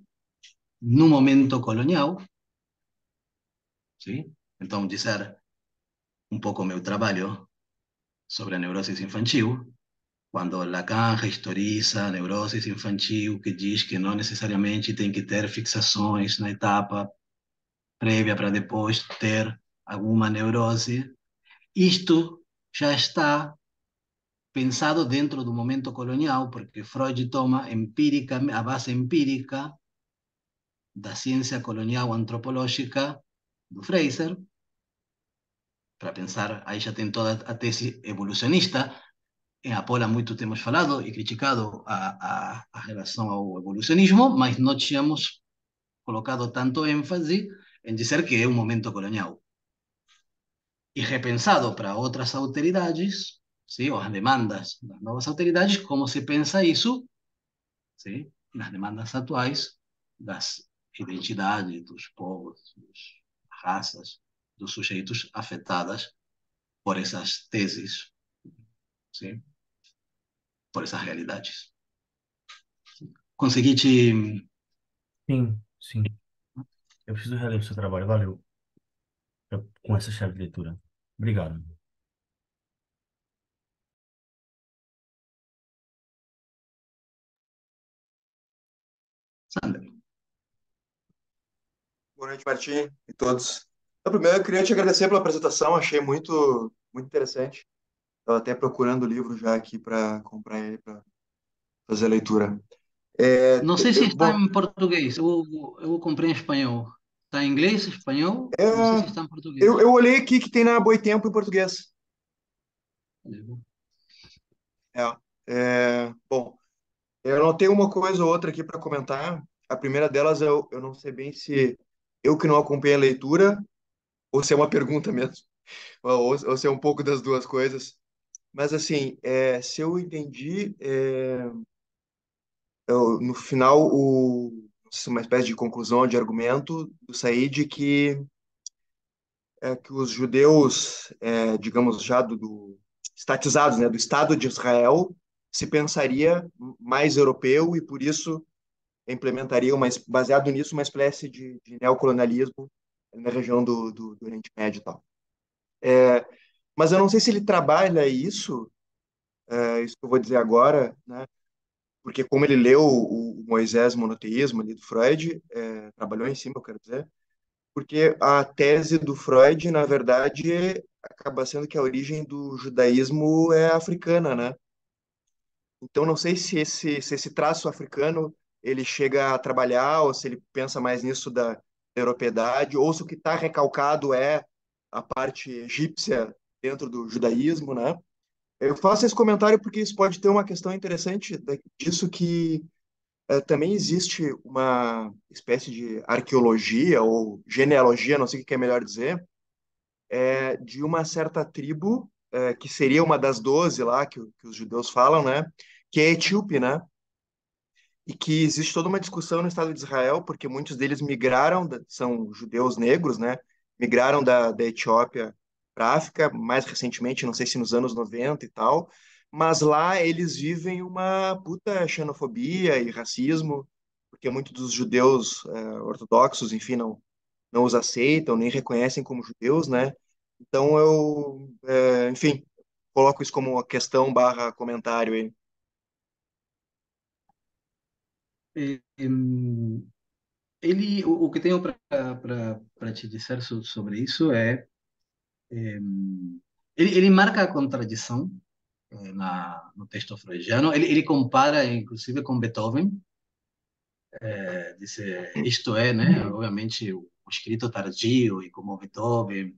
no momento colonial, sim? Então, dizer um pouco o meu trabalho sobre a neurose infantil, quando Lacan rehistoriza a neurose infantil, que diz que não necessariamente tem que ter fixações na etapa prévia para depois ter alguma neurose, isto já está pensado dentro do momento colonial, porque Freud toma empírica, a base empírica da ciência colonial antropológica do Fraser, para pensar, aí já tem toda a tese evolucionista. Em Apola muito temos falado e criticado a relação ao evolucionismo, mas não tínhamos colocado tanto ênfase em dizer que é um momento colonial. E repensado para outras alteridades, sim, ou as demandas das novas alteridades, como se pensa isso, sim, nas demandas atuais das identidades dos povos, das raças, dos sujeitos afetadas por essas teses, sim, por essas realidades. Consegui te... Sim, sim. Eu preciso reler o seu trabalho. Valeu com essa chave de leitura. Obrigado. Sandra, Boa noite, Martim e todos. Então, primeiro, eu queria te agradecer pela apresentação, achei muito interessante. Estava até procurando o livro já aqui para comprar ele para fazer a leitura. não sei se está Bom, em português, eu comprei em espanhol. Está em inglês, espanhol? é, Não sei se está em português. eu olhei aqui que tem na Boitempo em português. Bom, eu anotei uma coisa ou outra aqui para comentar. A primeira delas, eu não sei bem se eu que não acompanhei a leitura ou se é uma pergunta mesmo, ou se é um pouco das duas coisas. Mas, assim, se eu entendi, no final, não sei se é uma espécie de conclusão, de argumento do Said que os judeus, digamos, já estatizados, né, do Estado de Israel, se pensaria mais europeu e, por isso, implementaria, baseado nisso, uma espécie de neocolonialismo na região do Oriente Médio e tal. Mas eu não sei se ele trabalha isso, isso que eu vou dizer agora, né? Porque como ele leu o Moisés monoteísmo ali do Freud, trabalhou em cima, eu quero dizer, porque a tese do Freud, na verdade, acaba sendo que a origem do judaísmo é africana, né? Então não sei se esse traço africano ele chega a trabalhar ou se ele pensa mais nisso da europeidade ou se o que está recalcado é a parte egípcia dentro do judaísmo, né? Eu faço esse comentário porque isso pode ter uma questão interessante disso que também existe uma espécie de arqueologia ou genealogia, não sei o que é melhor dizer, de uma certa tribo, que seria uma das 12 lá que os judeus falam, né? Que é etíope, né? E que existe toda uma discussão no Estado de Israel, porque muitos deles migraram, são judeus negros, né? Migraram da Etiópia para a África, mais recentemente, não sei se nos anos 90 e tal, mas lá eles vivem uma puta xenofobia e racismo, porque muitos dos judeus ortodoxos, enfim, não os aceitam, nem reconhecem como judeus, né? Então enfim, coloco isso como uma questão barra comentário aí. O que tenho para te dizer sobre isso é, ele marca a contradição no texto freudiano, ele compara inclusive com Beethoven, diz, isto é, né, obviamente o escrito tardio e como Beethoven,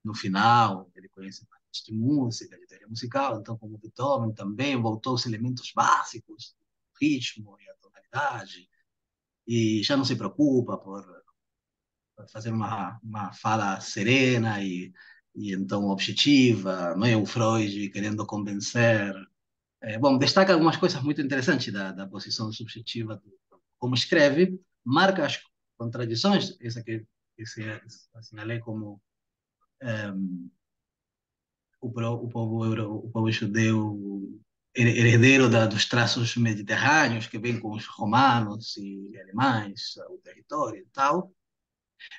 no final, ele conhece bastante de música, de teoria musical, então como Beethoven também voltou aos elementos básicos, o ritmo e a tonalidade, e já não se preocupa por fazer uma fala serena e então objetiva, não é o Freud querendo convencer. Bom, destaca algumas coisas muito interessantes da posição subjetiva, como escreve, marca as contradições, essa que se assinalei como o povo judeu herdeiro dos traços mediterrâneos que vem com os romanos e alemães, o território e tal,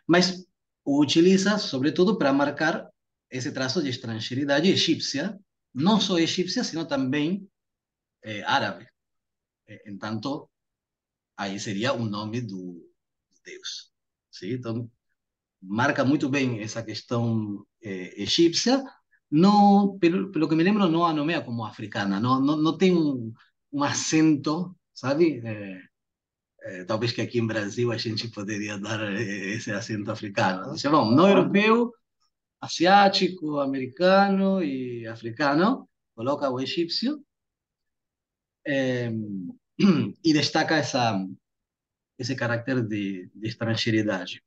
mas o utiliza sobretudo para marcar esse traço de estrangeiridade egípcia, não só egípcia, sino também árabe. Entanto, aí seria o nome do Deus. Sim? Então, marca muito bem essa questão egípcia, no, pelo que me lembro, no a nomeia como africana, no tem um acento, sabe? Talvez que aqui em Brasil a gente poderia dar esse acento africano. Aham. Dice, bom, no europeu, asiático, americano e africano, coloca o egípcio eh, e destaca esse caráter de estrangeiridade.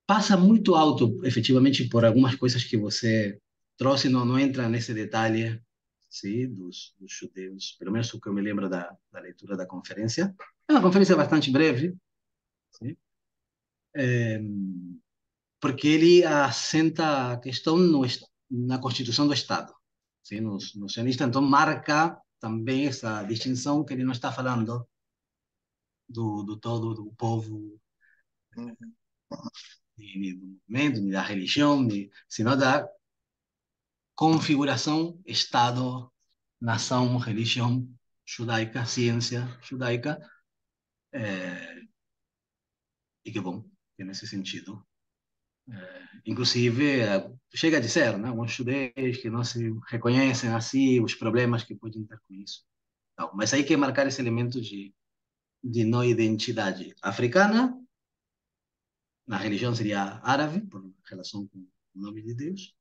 Passa muito alto, efetivamente, por algumas coisas que você trouxe, não entra nesse detalhe, sim, dos judeus, pelo menos o que eu me lembro da leitura da conferência. É uma conferência bastante breve, sim, é, porque ele assenta a questão na Constituição do Estado, sim, no sionista, então marca também essa distinção que ele não está falando do todo do povo, Uhum. ni do movimento, ni da religião, sino da configuração Estado, nação, religião judaica, ciência judaica, e que bom, que nesse sentido. Inclusive, chega a dizer, né, alguns judeus que não se reconhecem assim, os problemas que podem ter com isso. Não, mas aí que marcar esse elemento de não identidade africana, na religião seria árabe, por relação com o nome de Deus,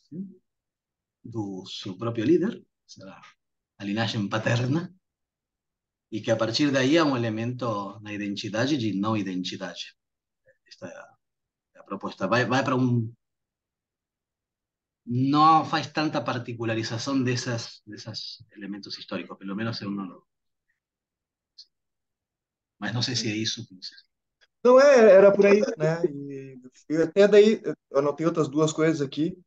sim, do seu próprio líder, será a linhagem paterna, e que a partir daí é um elemento na identidade de não identidade. Esta é a proposta. Vai para um. Não faz tanta particularização desses elementos históricos, pelo menos eu não. Mas não sei se é isso que você. Não é, era por aí, né? E até daí eu anotei outras duas coisas aqui.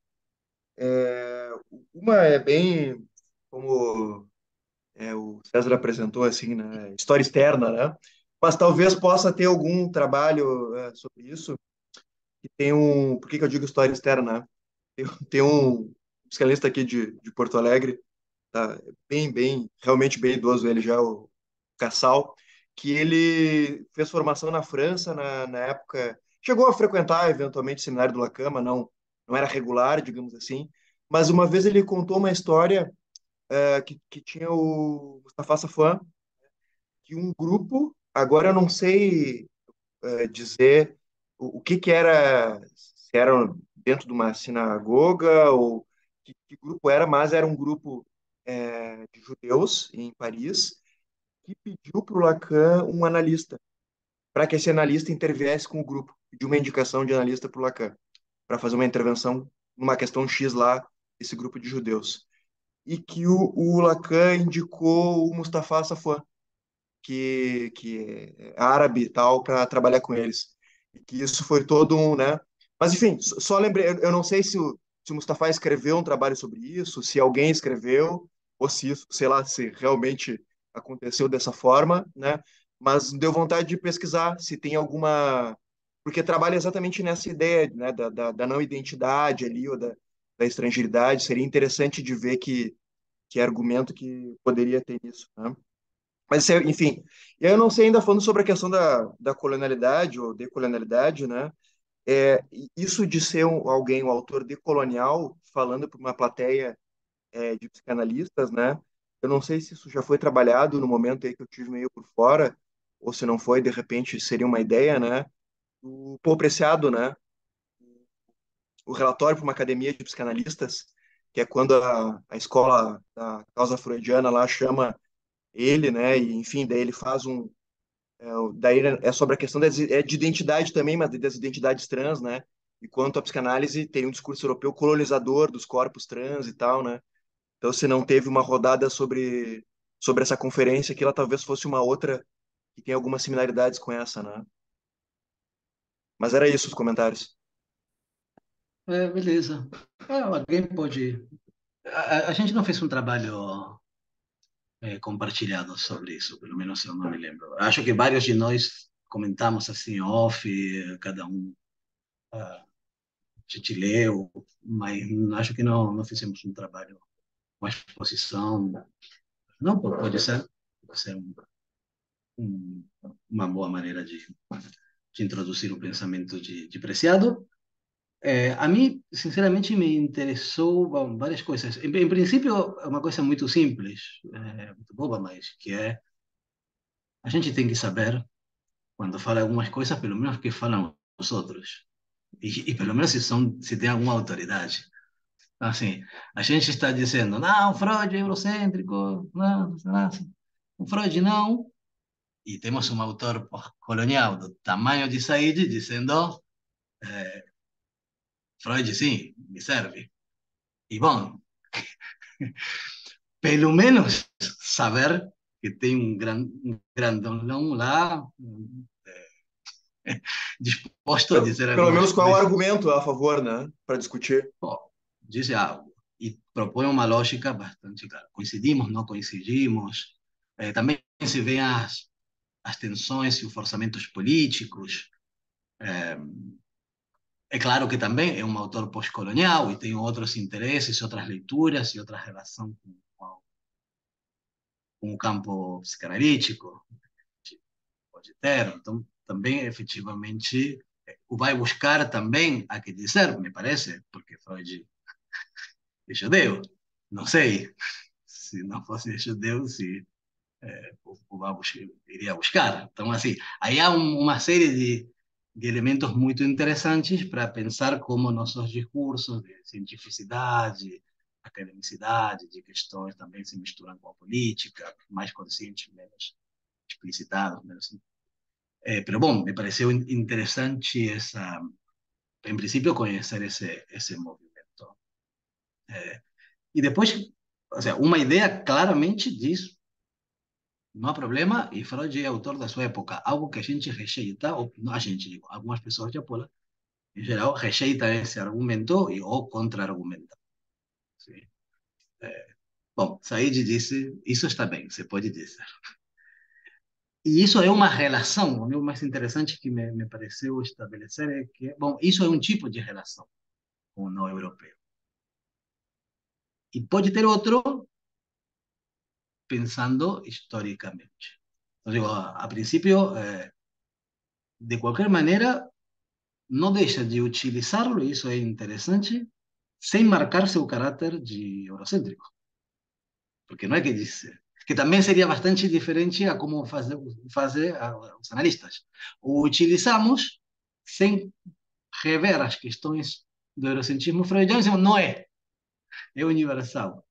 Uma é bem como o César apresentou, assim, né? História externa, né? Mas talvez possa ter algum trabalho sobre isso. Que tem um. Por que que eu digo história externa, né? Tem um psicanalista aqui de Porto Alegre, tá? Realmente bem idoso ele já, o Cassal, que ele fez formação na França na época. Chegou a frequentar eventualmente o seminário do Lacama, não era regular, digamos assim, mas uma vez ele contou uma história que tinha o Mustafa Safwan, que um grupo, agora eu não sei dizer o que que era, se era dentro de uma sinagoga ou que grupo era, mas era um grupo de judeus em Paris que pediu para o Lacan um analista, para que esse analista interviesse com o grupo, pediu uma indicação de analista para o Lacan, para fazer uma intervenção numa questão X lá, esse grupo de judeus. E que o Lacan indicou o Mustafa Safwan, que é árabe e tal, para trabalhar com eles. E que isso foi todo um, né? Mas, enfim, só lembrei, eu não sei se o Mustafa escreveu um trabalho sobre isso, se alguém escreveu, ou se isso, sei lá, se realmente aconteceu dessa forma, né? Mas deu vontade de pesquisar se tem alguma. Porque trabalha exatamente nessa ideia, né, da não identidade ali, ou da estrangeiridade. Seria interessante de ver que argumento que poderia ter nisso, né? Mas, enfim, e aí eu não sei ainda falando sobre a questão da colonialidade ou decolonialidade, né? Isso de ser alguém, um autor decolonial, falando para uma plateia de psicanalistas, né? Eu não sei se isso já foi trabalhado no momento aí que eu tive meio por fora, ou se não foi, de repente seria uma ideia, né? O Paul Preciado, né? O relatório para uma academia de psicanalistas, que é quando a escola da causa freudiana lá chama ele, né? E, enfim, daí ele faz daí é sobre a questão de identidade também, mas das identidades trans, né? Enquanto a psicanálise tem um discurso europeu colonizador dos corpos trans e tal, né? Então, se não teve uma rodada sobre essa conferência, que ela talvez fosse uma outra que tem algumas similaridades com essa, né? Mas era isso os comentários. Beleza. Alguém pode. A gente não fez um trabalho compartilhado sobre isso, pelo menos eu não me lembro. Acho que vários de nós comentamos assim, off, cada um a gente leu, mas acho que não fizemos um trabalho, uma exposição. Não, pode ser um, uma boa maneira de introduzir o pensamento de Preciado. A mim, sinceramente, me interessou, bom, várias coisas. Em princípio, é uma coisa muito simples, muito boba, mas que é a gente tem que saber, quando fala algumas coisas, pelo menos que falam os outros. E pelo menos se tem alguma autoridade. Assim, a gente está dizendo, não, Freud é eurocêntrico, não, não, o Freud não. E temos um autor colonial do tamanho de Said dizendo, Freud sim, me serve. E bom, pelo menos saber que tem um grandão lá disposto a dizer Pelo algumas menos qual é o coisas, argumento a favor, né? Para discutir. pô, diz algo e propõe uma lógica bastante clara. Coincidimos, não coincidimos, também se vê as tensões e os forçamentos políticos. É claro que também é um autor pós-colonial e tem outros interesses, outras leituras e outra relação com o campo psicanalítico, pode ter. Então, também, efetivamente, o vai buscar também a que dizer, me parece, porque Freud é judeu. Não sei se não fosse judeu, se o vai iria buscar. Então, assim, aí há uma série de elementos muito interessantes para pensar como nossos discursos de cientificidade, academicidade, de questões também se misturam com a política, mais conscientes, menos explicitados, menos. Pero bom, me pareceu interessante em princípio, conhecer esse movimento. E depois, ou seja, uma ideia claramente diz, não há problema, e Freud é autor da sua época, algo que a gente rejeita, ou não a gente, digo, algumas pessoas de Apola, em geral, rejeitam esse argumento ou contra-argumentam. Sim. Bom, Said disse, isso está bem, você pode dizer. E isso é uma relação, o mais interessante que me pareceu estabelecer é que, bom, isso é um tipo de relação com o não europeu. E pode ter outro pensando históricamente. Entonces, digo, a principio, de cualquier manera, no deja de utilizarlo, y eso es interesante, sin marcar su carácter de eurocéntrico. Porque no hay que decir. Que también sería bastante diferente a cómo fazer os analistas. O utilizamos sem rever as questões do eurocentrismo freudiano, dizemos, não é universal.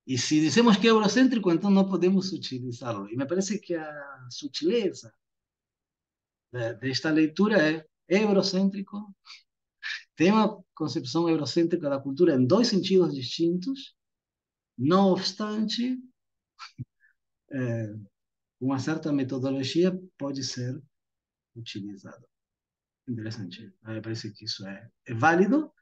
E se dizemos que é eurocêntrico, então não podemos utilizá-lo. E me parece que a sutileza desta leitura é eurocêntrico, tem uma concepção eurocêntrica da cultura em dois sentidos distintos, não obstante, uma certa metodologia pode ser utilizada. Interessante. Me parece que isso é válido.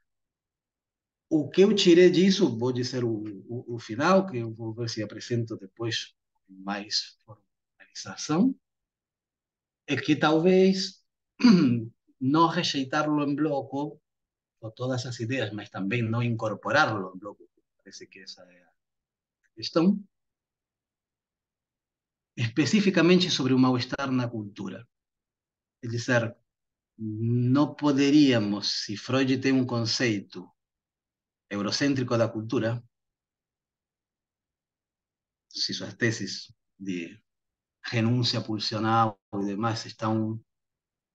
O que eu tirei disso, vou dizer o final, que eu vou ver se apresento depois mais formalização, é que talvez não rejeitarlo em bloco, com todas as ideias, mas também não incorporarlo em bloco, parece que essa é a questão, especificamente sobre o mal-estar na cultura. É dizer, não poderíamos, se Freud tem um conceito eurocêntrico da cultura, se suas teses de renúncia pulsional e demais estão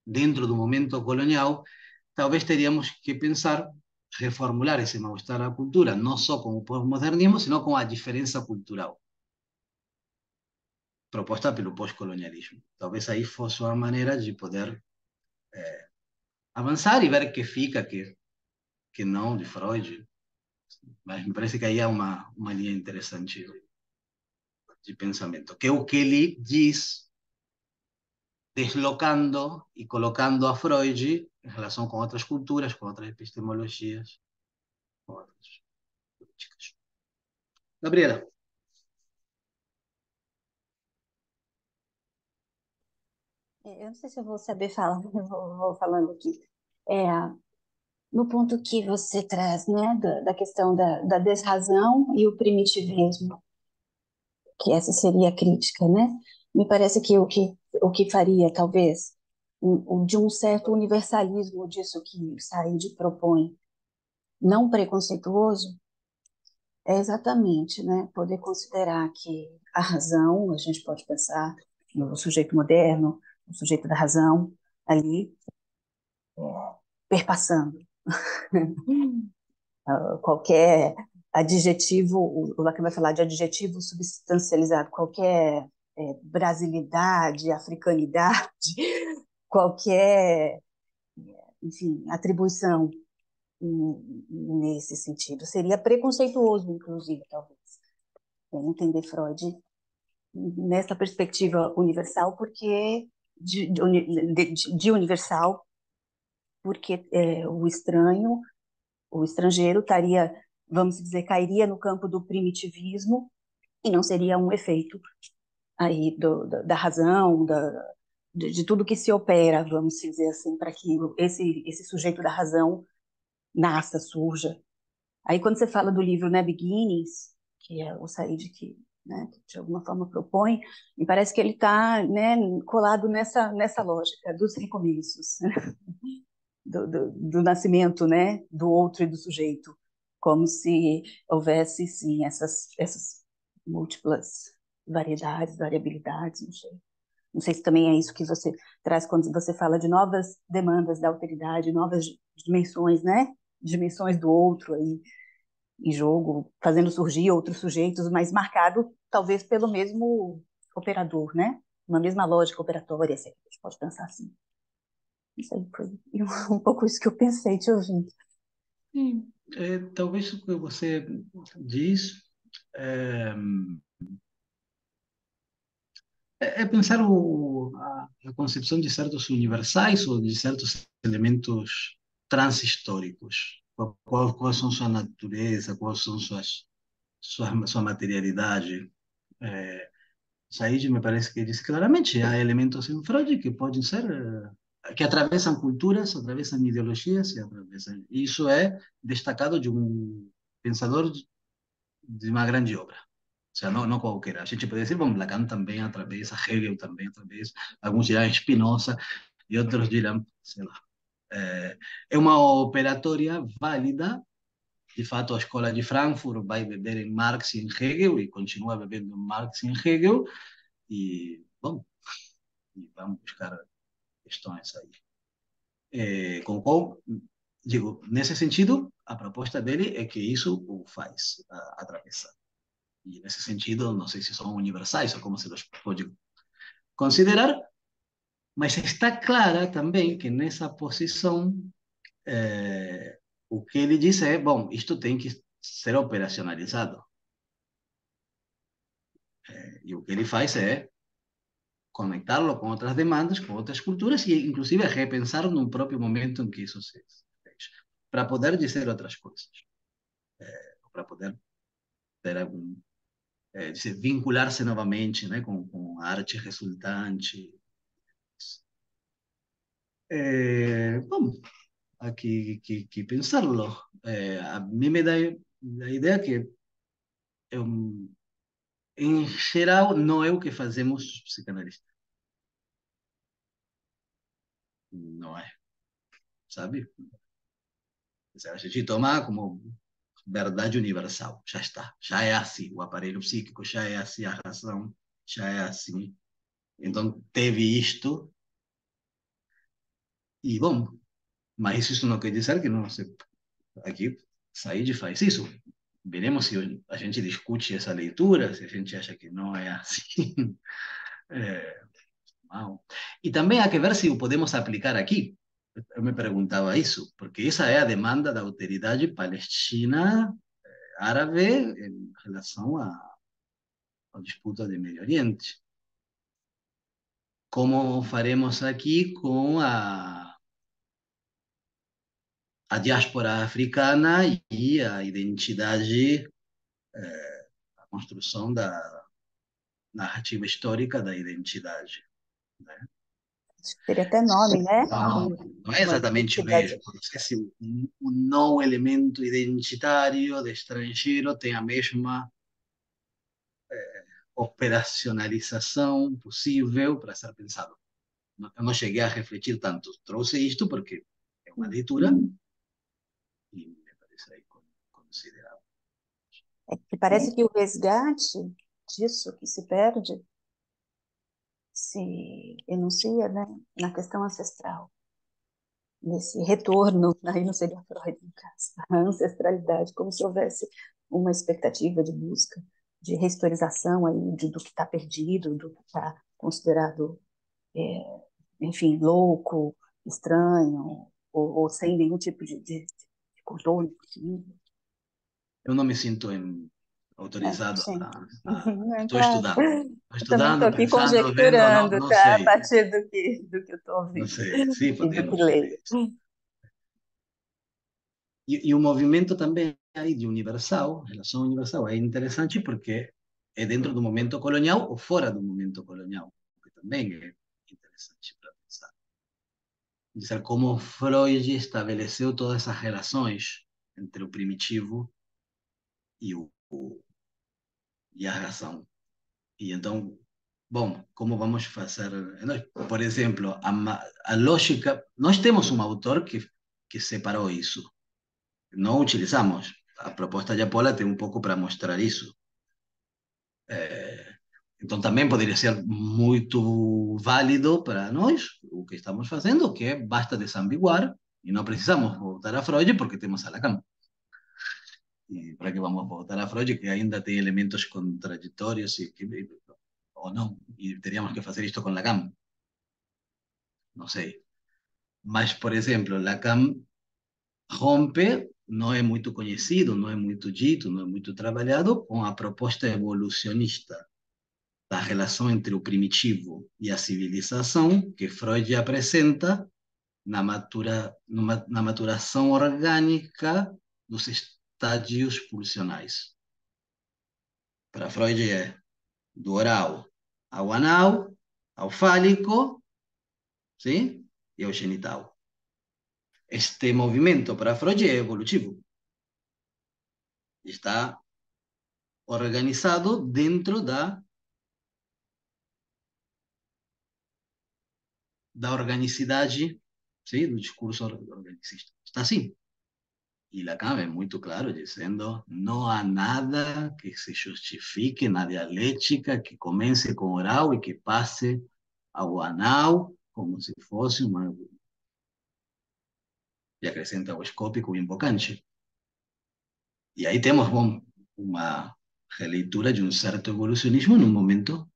dentro do momento colonial, talvez teríamos que pensar, reformular esse mal-estar à cultura, não só com o pós-modernismo, sino com a diferença cultural proposta pelo pós-colonialismo. Talvez aí fosse uma maneira de poder avançar e ver que fica, que não de Freud. Mas me parece que aí há uma linha interessante de pensamento, que é o que ele diz, deslocando e colocando a Freud em relação com outras culturas, com outras epistemologias, com outras políticas. Gabriela. Eu não sei se eu vou saber falar, eu vou falando aqui. É, no ponto que você traz, né, da questão da desrazão e o primitivismo, que essa seria a crítica, né? Me parece que o que faria, talvez, de um certo universalismo disso que Said propõe, não preconceituoso, é exatamente, né, poder considerar que a razão, a gente pode pensar no sujeito moderno, no sujeito da razão, ali, perpassando. Qualquer adjetivo, o Lacan vai falar de adjetivo substancializado, qualquer brasilidade, africanidade, qualquer, enfim, atribuição nesse sentido. Seria preconceituoso, inclusive, talvez, entender Freud nessa perspectiva universal, porque de universal, porque o estrangeiro estaria, vamos dizer, cairia no campo do primitivismo e não seria um efeito aí da razão, de tudo que se opera, vamos dizer assim, para que esse sujeito da razão nasça, surja. Aí quando você fala do livro, né, Beginnings, que é o Said que, né, que de alguma forma propõe, me parece que ele está, né, colado nessa lógica dos recomeços, né, do nascimento, né, do outro e do sujeito, como se houvesse, sim, essas múltiplas variabilidades, não sei. Não sei se também é isso que você traz quando você fala de novas demandas da alteridade, novas dimensões, né? Dimensões do outro aí em jogo, fazendo surgir outros sujeitos, mas marcado talvez pelo mesmo operador, né? Uma mesma lógica operatória, se a gente pode pensar assim. Isso aí foi um pouco isso que eu pensei te ouvindo. Sim, talvez o que você diz é, pensar a concepção de certos universais ou de certos elementos transhistóricos. Quais são sua natureza, quais são sua materialidade. Said me parece que diz claramente, há elementos em Freud que podem ser, que atravessam culturas, atravessam ideologias, e atravessam. Isso é destacado de um pensador de uma grande obra. O sea, não qualquer. A gente pode dizer, bom, Lacan também atravessa, Hegel também atravessa, alguns dirão Spinoza e outros dirão, sei lá. É uma operatória válida. De fato, a escola de Frankfurt vai beber em Marx e em Hegel e continua bebendo em Marx e em Hegel e, bom, e vamos buscar questões aí. Com qual, digo, nesse sentido, a proposta dele é que isso o faz atravessar. E nesse sentido, não sei se são universais ou como se los pode considerar, mas está clara também que nessa posição o que ele diz é, bom, isto tem que ser operacionalizado. E o que ele faz é conectarlo com outras demandas, com outras culturas e inclusive repensar no próprio momento em que isso se fez, para poder dizer outras coisas, para poder ter algum, vincular-se novamente, né, com a arte resultante. Bom, há que pensarlo. A mim me dá a ideia que, em geral, não é o que fazemos os psicanalistas. Não é, sabe? A gente toma como verdade universal. Já está. Já é assim. O aparelho psíquico já é assim. A razão já é assim. Então, teve isto. E, bom, mas isso não quer dizer que não se... Aqui, Said faz isso. Veremos se a gente discute essa leitura, se a gente acha que não é assim. É, mal. E também há que ver se o podemos aplicar aqui. Eu me perguntava isso, porque essa é a demanda da autoridade palestina árabe em relação à disputa do Medio Oriente. Como faremos aqui com a diáspora africana e a identidade, a construção da narrativa histórica da identidade, né? Teria até nome, né? Não é Uma exatamente o identidade. mesmo. Não sei se o não elemento identitário de estrangeiro tem a mesma operacionalização possível para ser pensado. eu não cheguei a refletir tanto. Trouxe isto porque é uma leitura e me parece aí considerável. É que parece que o resgate disso que se perde se enuncia, né, na questão ancestral, nesse retorno, aí não seria Freud, no caso, a ancestralidade, como se houvesse uma expectativa de busca, de rehistorização aí do que está perdido, do que está considerado, enfim, louco, estranho, ou sem nenhum tipo de controle possível. Eu não me sinto É, autorizado sim. É, estou claro. estudando. Estou Eu também estou estudando, aqui pensando, vendo, não, conjecturando, não tá? A sei. partir do que eu estou Não ouvindo sei. Sim, e do que podemos ver leio. isso. E o movimento também aí de universal, relação universal, é interessante porque é dentro do momento colonial ou fora do momento colonial, que também é interessante para pensar. Dizer como Freud estabeleceu todas essas relações entre o primitivo e, e a razão. E então, bom, como vamos fazer? Por exemplo, a lógica. Nós temos um autor que separou isso. Não utilizamos. A proposta de Apola tem um pouco para mostrar isso. Então também poderia ser muito válido para nós o que estamos fazendo, que é basta desambiguar e não precisamos voltar a Freud porque temos a Lacan. E para que vamos voltar a Freud, que ainda tem elementos contraditórios ou não, e teríamos que fazer isto com Lacan. Não sei. Mas, por exemplo, Lacan rompe, não é muito conhecido, não é muito dito, não é muito trabalhado, com a proposta evolucionista da relação entre o primitivo e a civilização, que Freud apresenta na maturação orgânica dos estádios pulsionais. Para Freud é do oral ao anal, ao fálico, sim? E ao genital. Este movimento para Freud é evolutivo. Está organizado dentro da organicidade, sim, do discurso organicista. Está assim. E Lacan é muito claro dizendo não há nada que se justifique na dialética que comece com oral e que passe ao anal como se fosse uma... E acrescenta o escópico e o invocante. E aí temos, bom, uma releitura de um certo evolucionismo num momento,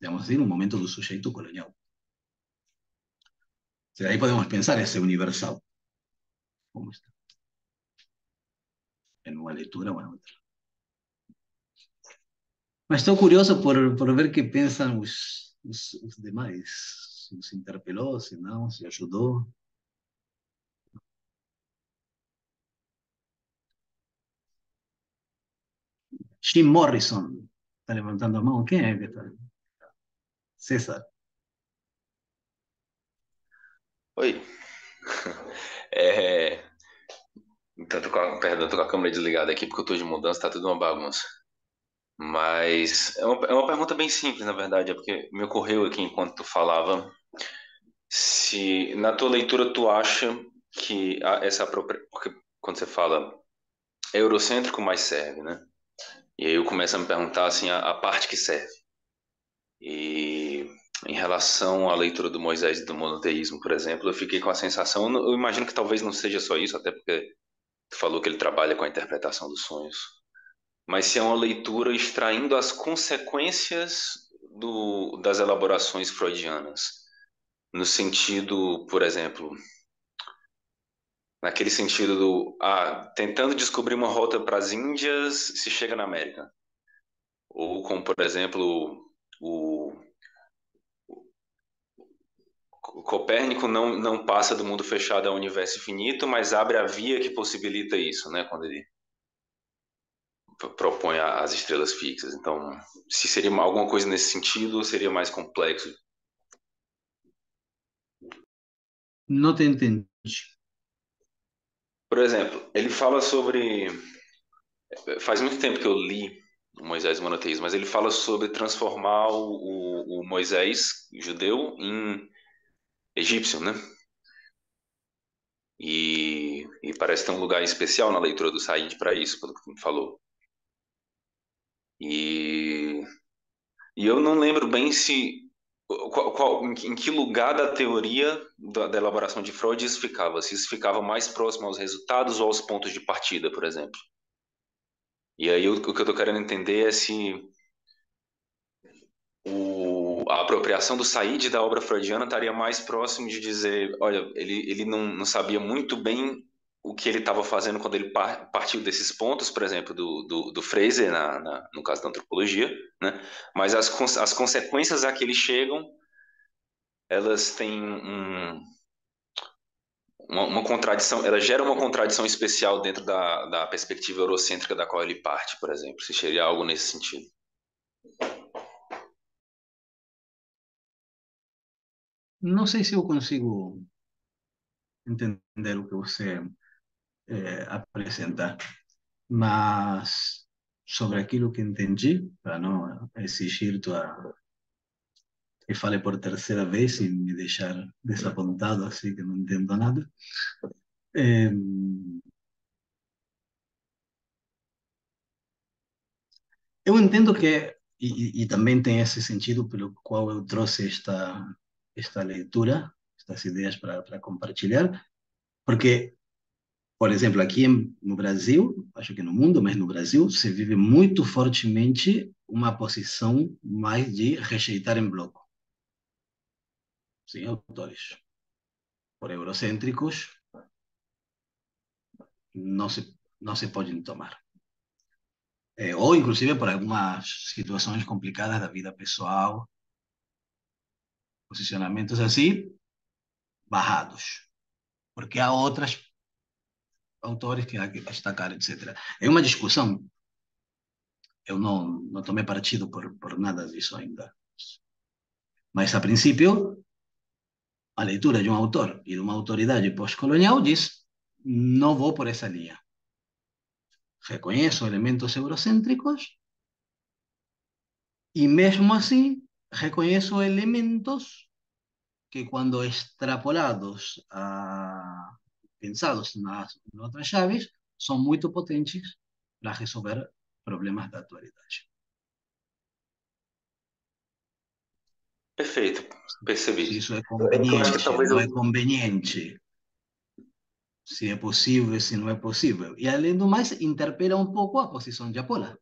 digamos assim, num momento do sujeito colonial. O sea, aí podemos pensar esse universal. Como está? En uma leitura ou em outra. Mas estou curioso por ver que pensam os demais. Se os interpelou, se não, se ajudou. Jim Morrison está levantando a mão. Quem é que está? César. Oi. É, perdão, tô com a câmera desligada aqui porque eu tô de mudança, tá tudo uma bagunça. Mas é uma pergunta bem simples, na verdade, é porque me ocorreu aqui enquanto tu falava, se na tua leitura tu acha que porque quando você fala é eurocêntrico, mas serve, né? E aí eu começo a me perguntar assim a parte que serve. E em relação à leitura do Moisés e do monoteísmo, por exemplo, eu fiquei com a sensação, eu imagino que talvez não seja só isso, até porque tu falou que ele trabalha com a interpretação dos sonhos, mas se é uma leitura extraindo as consequências das elaborações freudianas, no sentido, por exemplo, naquele sentido tentando descobrir uma rota para as Índias se chega na América, ou como, por exemplo, o Copérnico não passa do mundo fechado ao universo infinito, mas abre a via que possibilita isso, né? Quando ele propõe as estrelas fixas. Então, se seria alguma coisa nesse sentido, seria mais complexo. Não te entendi. Por exemplo, ele fala sobre. Faz muito tempo que eu li o Moisés e o Monoteísmo, mas ele fala sobre transformar o Moisés judeu egípcio, né? E parece ter um lugar especial na leitura do Said para isso, pelo que tu me falou. E, e eu não lembro bem se em que lugar da teoria da elaboração de Freud isso ficava, se isso ficava mais próximo aos resultados ou aos pontos de partida, por exemplo. E aí o que eu estou querendo entender é se a apropriação do Said da obra freudiana estaria mais próximo de dizer, olha, ele não sabia muito bem o que ele estava fazendo quando ele partiu desses pontos, por exemplo, do Fraser, no caso da antropologia, né? Mas as consequências a que eles chegam, elas têm uma contradição, ela gera uma contradição especial dentro da perspectiva eurocêntrica da qual ele parte, por exemplo, se seria algo nesse sentido. Não sei se eu consigo entender o que você apresenta, mas sobre aquilo que entendi, para não exigir que fale por terceira vez e me deixar desapontado, assim que não entendo nada. Eh, eu entendo que, e também tem esse sentido pelo qual eu trouxe esta leitura, estas ideias para compartilhar, porque, por exemplo, aqui no Brasil, acho que no mundo, mas no Brasil, se vive muito fortemente uma posição mais de rejeitar em bloco, sim, autores. Por eurocêntricos, não se podem tomar. Ou, inclusive, por algumas situações complicadas da vida pessoal, posicionamentos assim, barrados. Porque há outros autores que há que destacar, etc. É uma discussão. Eu não tomei partido por nada disso ainda. Mas, a princípio, a leitura de um autor e de uma autoridade pós-colonial diz: não vou por essa linha. Reconheço elementos eurocêntricos y mesmo así reconozco elementos que cuando extrapolados pensados en otras llaves, son muy potentes para resolver problemas de actualidad. Perfeito, Si percebi. eso es É que eu acho que conveniente, talvez no eu. es conveniente, si es posible, si no es posible. Y além do mais, interpela un poco a posición de Apola.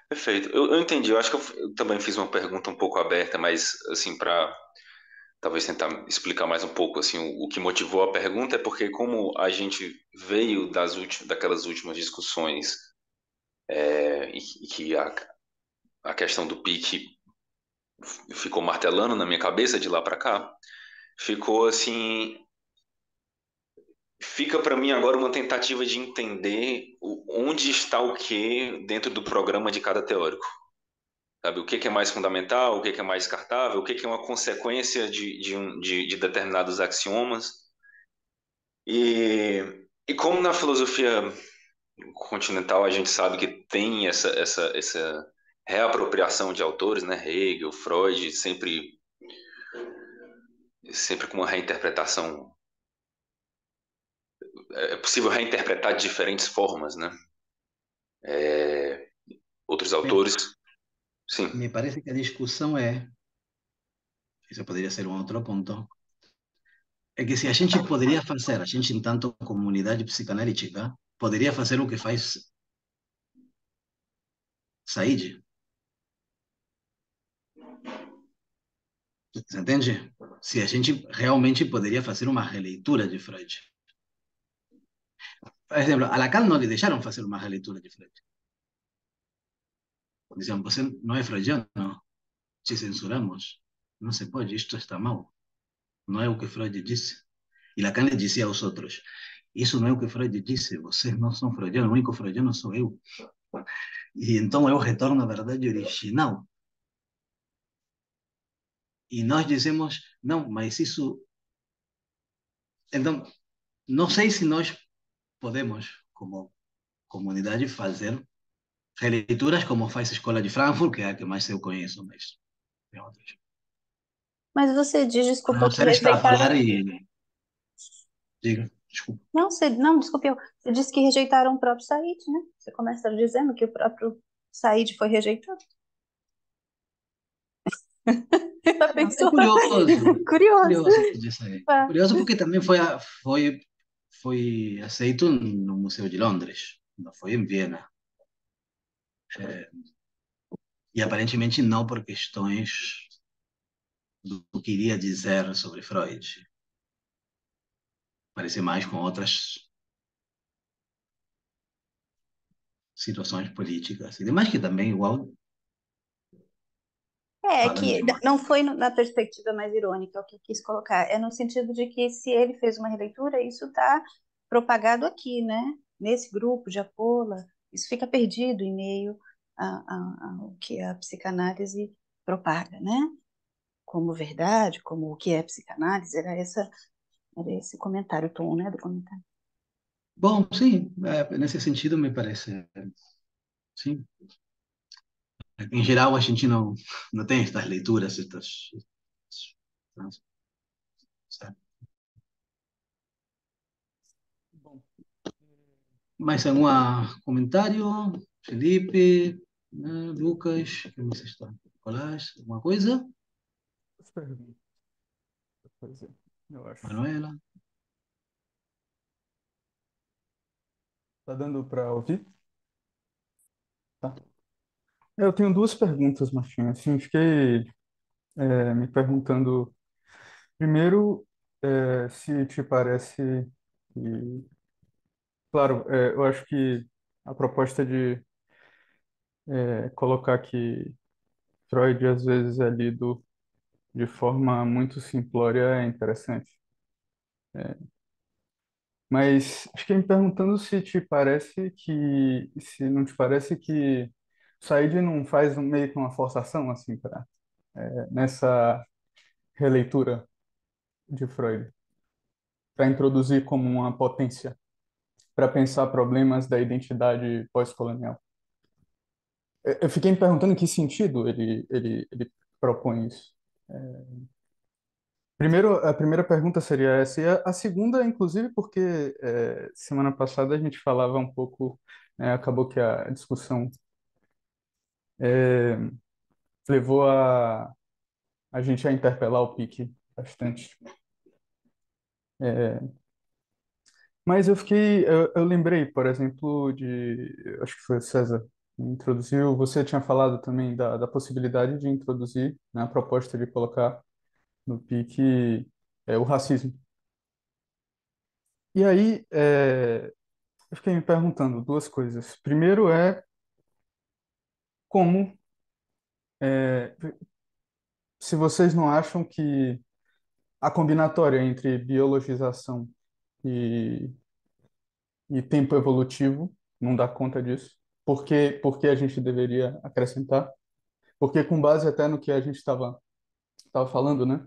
Perfeito. Eu entendi. Eu acho que eu também fiz uma pergunta um pouco aberta, mas assim para talvez tentar explicar mais um pouco assim o que motivou a pergunta é porque como a gente veio daquelas últimas discussões e que a questão do pique ficou martelando na minha cabeça de lá para cá, ficou assim, fica para mim agora uma tentativa de entender onde está o que dentro do programa de cada teórico. Sabe, o que que é mais fundamental, o que que é mais descartável, o que que é uma consequência de determinados axiomas. E como na filosofia continental a gente sabe que tem essa reapropriação de autores, né? Hegel, Freud, sempre com uma reinterpretação. É possível reinterpretar de diferentes formas, né? Outros Me, autores, sim. me parece que a discussão é, isso poderia ser um outro ponto, é que se a gente poderia fazer, a gente, enquanto comunidade psicanalítica, poderia fazer o que faz Said. Você entende? Se a gente realmente poderia fazer uma releitura de Freud. Por exemplo, a Lacan não lhe deixaram fazer uma releitura de Freud. Diziam, você não é freudiano, te censuramos. Não se pode, isto está mal. Não é o que Freud disse. E Lacan lhe dizia aos outros, isso não é o que Freud disse, vocês não são freudianos, o único freudiano sou eu. E então eu retorno à verdade original. E nós dizemos, não, mas isso... Então, não sei se nós podemos, como comunidade, fazer releituras como faz a Escola de Frankfurt, que é a que mais eu conheço, mas Tem outras. Mas você diz, A desculpa, não que ser extrapolar rejeitaram. e... Diga, desculpa. Não, não, desculpe, você disse que rejeitaram o próprio Said, né? Você começa dizendo que o próprio Said foi rejeitado. Já É pensou? curioso, Curioso. curioso disso aí. Ah, Curioso porque também foi aceito no Museu de Londres, não foi em Viena. É, e aparentemente não por questões do que iria dizer sobre Freud. Parece mais com outras situações políticas e demais que também igual É falam que de uma... não foi na perspectiva mais irônica o que eu quis colocar, é no sentido de que se ele fez uma releitura, isso está propagado aqui, né? Nesse grupo de Apola, isso fica perdido em meio ao que a psicanálise propaga, né? Como verdade, como o que é psicanálise, era esse comentário, o tom, né, do comentário. Bom, sim, nesse sentido me parece, sim. Em geral, a gente não tem estas leituras, sabe? Bom, Mais algum comentário? Felipe, né? Lucas, quem mais está? Nicolás, alguma coisa? as perguntas, pois é, eu acho. Manuela? Tá dando para ouvir? Tá. Eu tenho duas perguntas, Martinho. Assim, fiquei me perguntando, primeiro, se te parece que, claro, eu acho que a proposta de colocar que Freud às vezes é lido de forma muito simplória é interessante. Mas fiquei me perguntando se não te parece que Said não faz meio que uma forçação assim para nessa releitura de Freud, para introduzir como uma potência para pensar problemas da identidade pós-colonial. Eu fiquei me perguntando em que sentido ele propõe isso. Primeiro, a primeira pergunta seria essa, e a segunda, inclusive, porque semana passada a gente falava um pouco, né, acabou que a discussão é, levou a gente a interpelar o Pique bastante. É, mas eu lembrei, por exemplo, acho que foi o César que introduziu, você tinha falado também da possibilidade de introduzir, né, a proposta de colocar no Pique o racismo. E aí, eu fiquei me perguntando duas coisas. Primeiro como, é, se vocês não acham que a combinatória entre biologização e, e tempo evolutivo não dá conta disso. Por que a gente deveria acrescentar? Porque com base até no que a gente estava falando, né?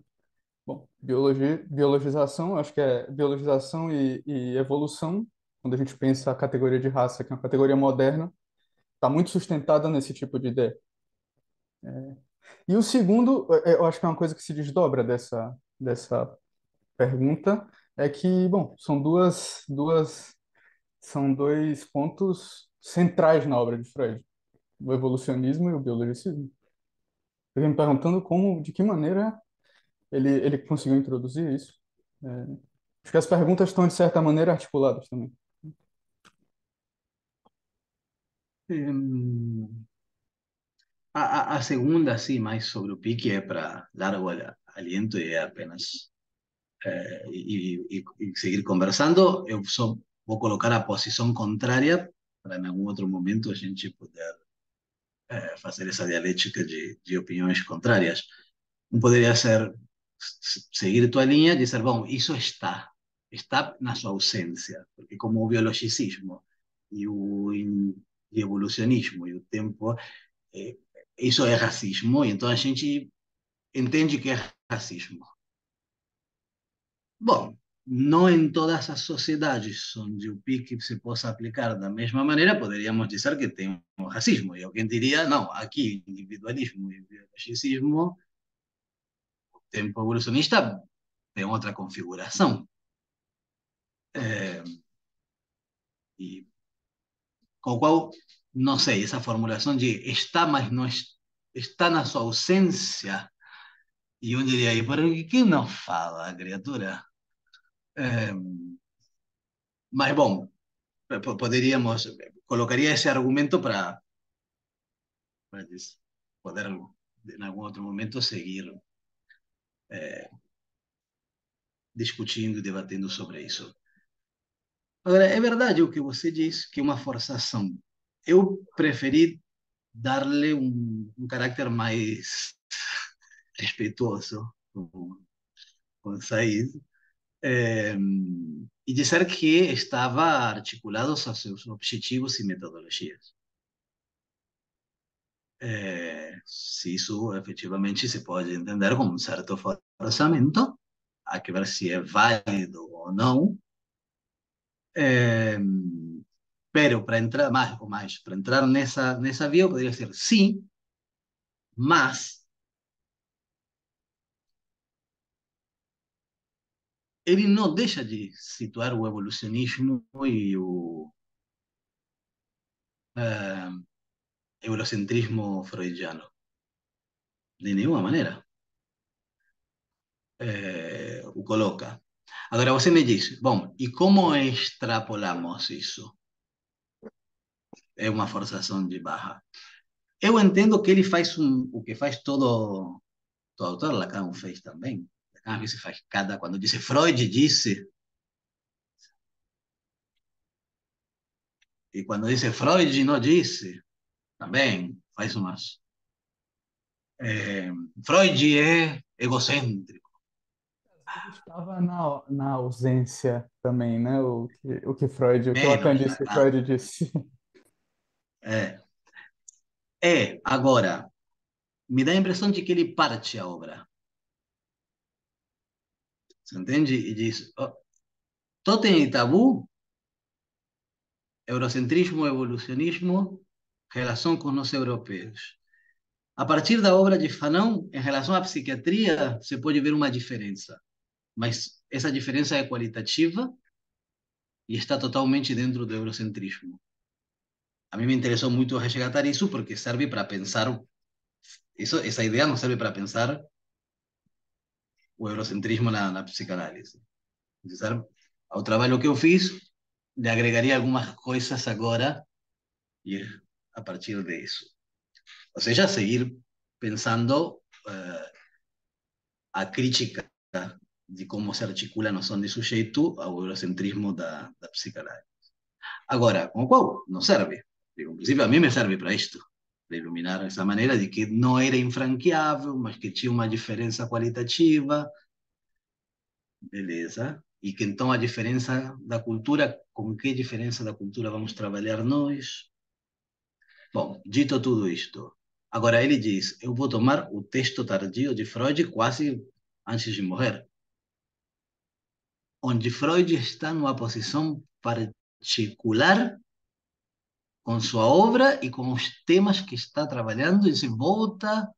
Bom, biologização, acho que é biologização e evolução, quando a gente pensa a categoria de raça, que é uma categoria moderna, está muito sustentada nesse tipo de ideia. E o segundo, eu acho que é uma coisa que se desdobra dessa pergunta, é que, bom, são dois pontos centrais na obra de Freud, o evolucionismo e o biologicismo. Eu fiquei me perguntando de que maneira ele conseguiu introduzir isso. É, acho que as perguntas estão, de certa maneira, articuladas também. Em, a segunda, sim, mais sobre o pique, é para largo aliento e é apenas e seguir conversando. Eu só vou colocar a posição contrária para, em algum outro momento, a gente poder fazer essa dialética de opiniões contrárias. Um poderia ser seguir tua linha e dizer, bom, isso está na sua ausência, porque como o biologicismo e o e evolucionismo e o tempo, eh, isso é racismo, e então a gente entende que é racismo. Bom, não em todas as sociedades onde o pique se possa aplicar da mesma maneira, poderíamos dizer que tem um racismo. E alguém diria, não, aqui individualismo e biologicismo tempo evolucionista tem outra configuração. E com o qual, não sei, essa formulação de está, mas não está na sua ausência, e eu diria aí, por que não fala, criatura? É, mas, bom, poderíamos, colocaria esse argumento para poder, em algum outro momento, seguir discutindo e debatendo sobre isso. Agora, é verdade o que você diz, que é uma forçação. Eu preferi darle um carácter mais respeitoso com Said, e dizer que estava articulado aos seus objetivos e metodologias. Se isso efetivamente se pode entender como um certo forçamento, há que ver se é válido ou não. Pero para entrar mais, para entrar nessa via, eu poderia dizer sim, mas ele não deixa de situar o evolucionismo e o eh, eurocentrismo freudiano. De nenhuma maneira. O coloca. Agora você me diz, bom, e como extrapolamos isso? É uma forçação de barra. Eu entendo que ele faz o que faz todo autor, Lacan fez também. Lacan às vezes faz quando disse Freud disse, e quando disse Freud não disse, também faz umas. Freud é egocêntrico. Estava na ausência também, né? O que Lacan Menos, disse, que Lacan. Freud disse. Agora, me dá a impressão de que ele parte a obra. Você entende? E diz, oh, Totem e Tabu, eurocentrismo, evolucionismo, relação com os europeus. A partir da obra de Fanon, em relação à psiquiatria, você pode ver uma diferença, mas essa diferença é qualitativa e está totalmente dentro do eurocentrismo. A mim me interessou muito resgatar isso porque serve para pensar, essa ideia não serve para pensar o eurocentrismo na psicanálise. Serve ao trabalho que eu fiz, le agregaria algumas coisas agora e a partir disso. Ou seja, seguir pensando a crítica de como se articula a noção de sujeito ao eurocentrismo da psicanálise. Agora, com o qual não serve. Digo, inclusive, a mim me serve para isto, para iluminar essa maneira de que não era infranqueável, mas que tinha uma diferença qualitativa, beleza? E que então a diferença da cultura, com que diferença da cultura vamos trabalhar nós? Bom, dito tudo isto, agora ele diz: eu vou tomar o texto tardio de Freud quase antes de morrer, onde Freud está numa posição particular com sua obra e com os temas que está trabalhando e se volta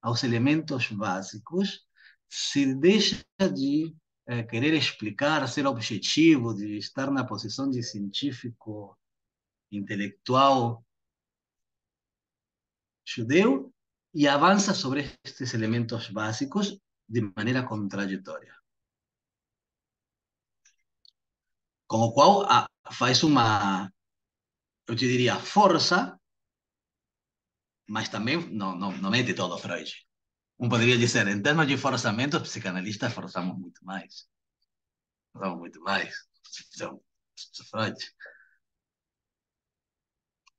aos elementos básicos, se deixa de querer explicar, ser objetivo, de estar na posição de científico intelectual judeu e avança sobre estes elementos básicos de maneira contraditória. Com o qual faz uma, eu te diria, força, mas também não mete todo Freud. Um poderia dizer, em termos de forçamento, os psicanalistas forçamos muito mais. Forçamos muito mais. Então, Freud.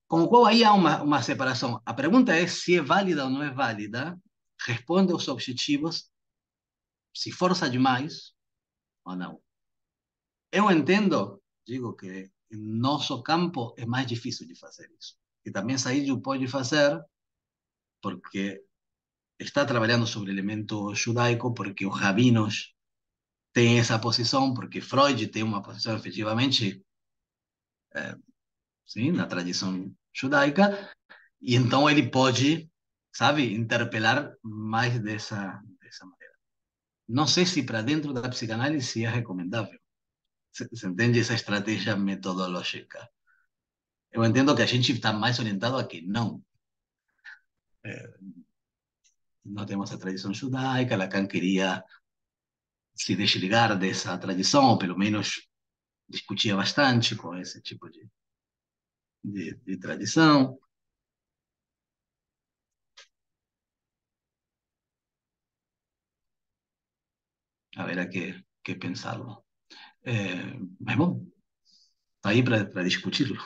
Com o qual aí há uma separação. A pergunta é se é válida ou não é válida, responde aos objetivos, se força demais ou não. Eu entendo, digo que em nosso campo é mais difícil de fazer isso. E também Said pode fazer, porque está trabalhando sobre elemento judaico, porque os rabinos têm essa posição, porque Freud tem uma posição efetivamente, sim, na tradição judaica, e então ele pode, sabe, interpelar mais dessa maneira. não sei se para dentro da psicanálise é recomendável. Você entende essa estratégia metodológica? Eu entendo que a gente está mais orientado a que não. Não temos a tradição judaica, Lacan queria se desligar dessa tradição, ou pelo menos discutia bastante com esse tipo de tradição. Haverá que pensarlo. Mas bom, está aí para discutirlo.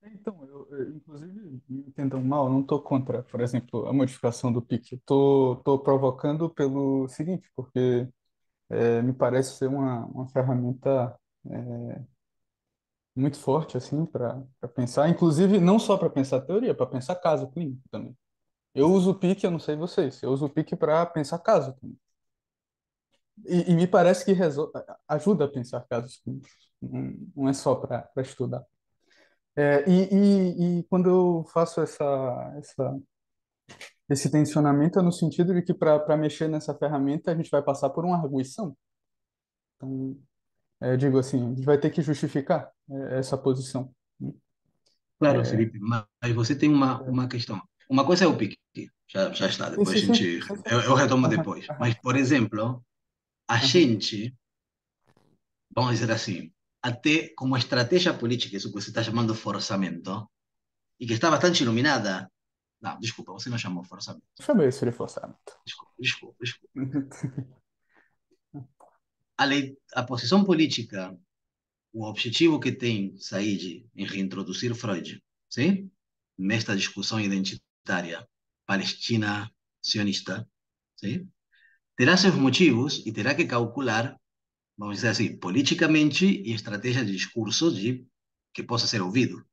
Então, inclusive, me entendam mal, eu não estou contra, por exemplo, a modificação do PIC. Tô provocando pelo seguinte, porque me parece ser uma ferramenta muito forte, assim, para pensar, inclusive, não só para pensar teoria, para pensar caso clínico também. Eu uso o PIC, eu não sei vocês, eu uso o PIC para pensar caso também. E me parece que ajuda a pensar casos clínicos, não é só para estudar. E quando eu faço esse tensionamento, é no sentido de que para mexer nessa ferramenta, a gente vai passar por uma arguição. Então, eu digo assim, a gente vai ter que justificar essa posição, né? Claro, Felipe, mas você tem uma questão. Uma coisa é o pique, já está, Sim, depois a sim, sim, gente. sim, sim. Eu retomo Aham, depois. aham, Mas, por exemplo, a aham. gente, vamos dizer assim, até como estratégia política, isso que você está chamando de forçamento, e que está bastante iluminada. Não, desculpa, você não chamou forçamento. Chamei isso de forçamento. Desculpa. A posição política, o objetivo que tem Said em reintroduzir Freud, sim? Nesta discussão identitária palestina-sionista, sim? Terá seus motivos e terá que calcular, vamos dizer assim, politicamente e estratégia de discurso que possa ser ouvido.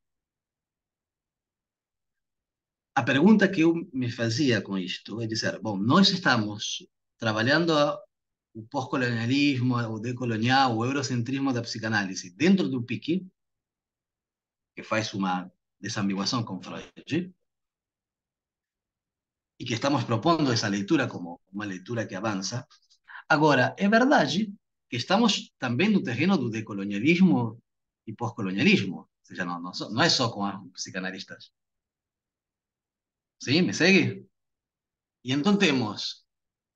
A pergunta que eu me fazia com isto é dizer, bom, nós estamos trabalhando o pós-colonialismo, o decolonial, o eurocentrismo da psicanálise dentro do pique, que faz uma desambiguação com Freud, e que estamos propondo essa leitura como uma leitura que avança. Agora, é verdade que estamos também no terreno do decolonialismo e pós-colonialismo, ou seja, não é só com os psicanalistas. Sim, me segue? E então temos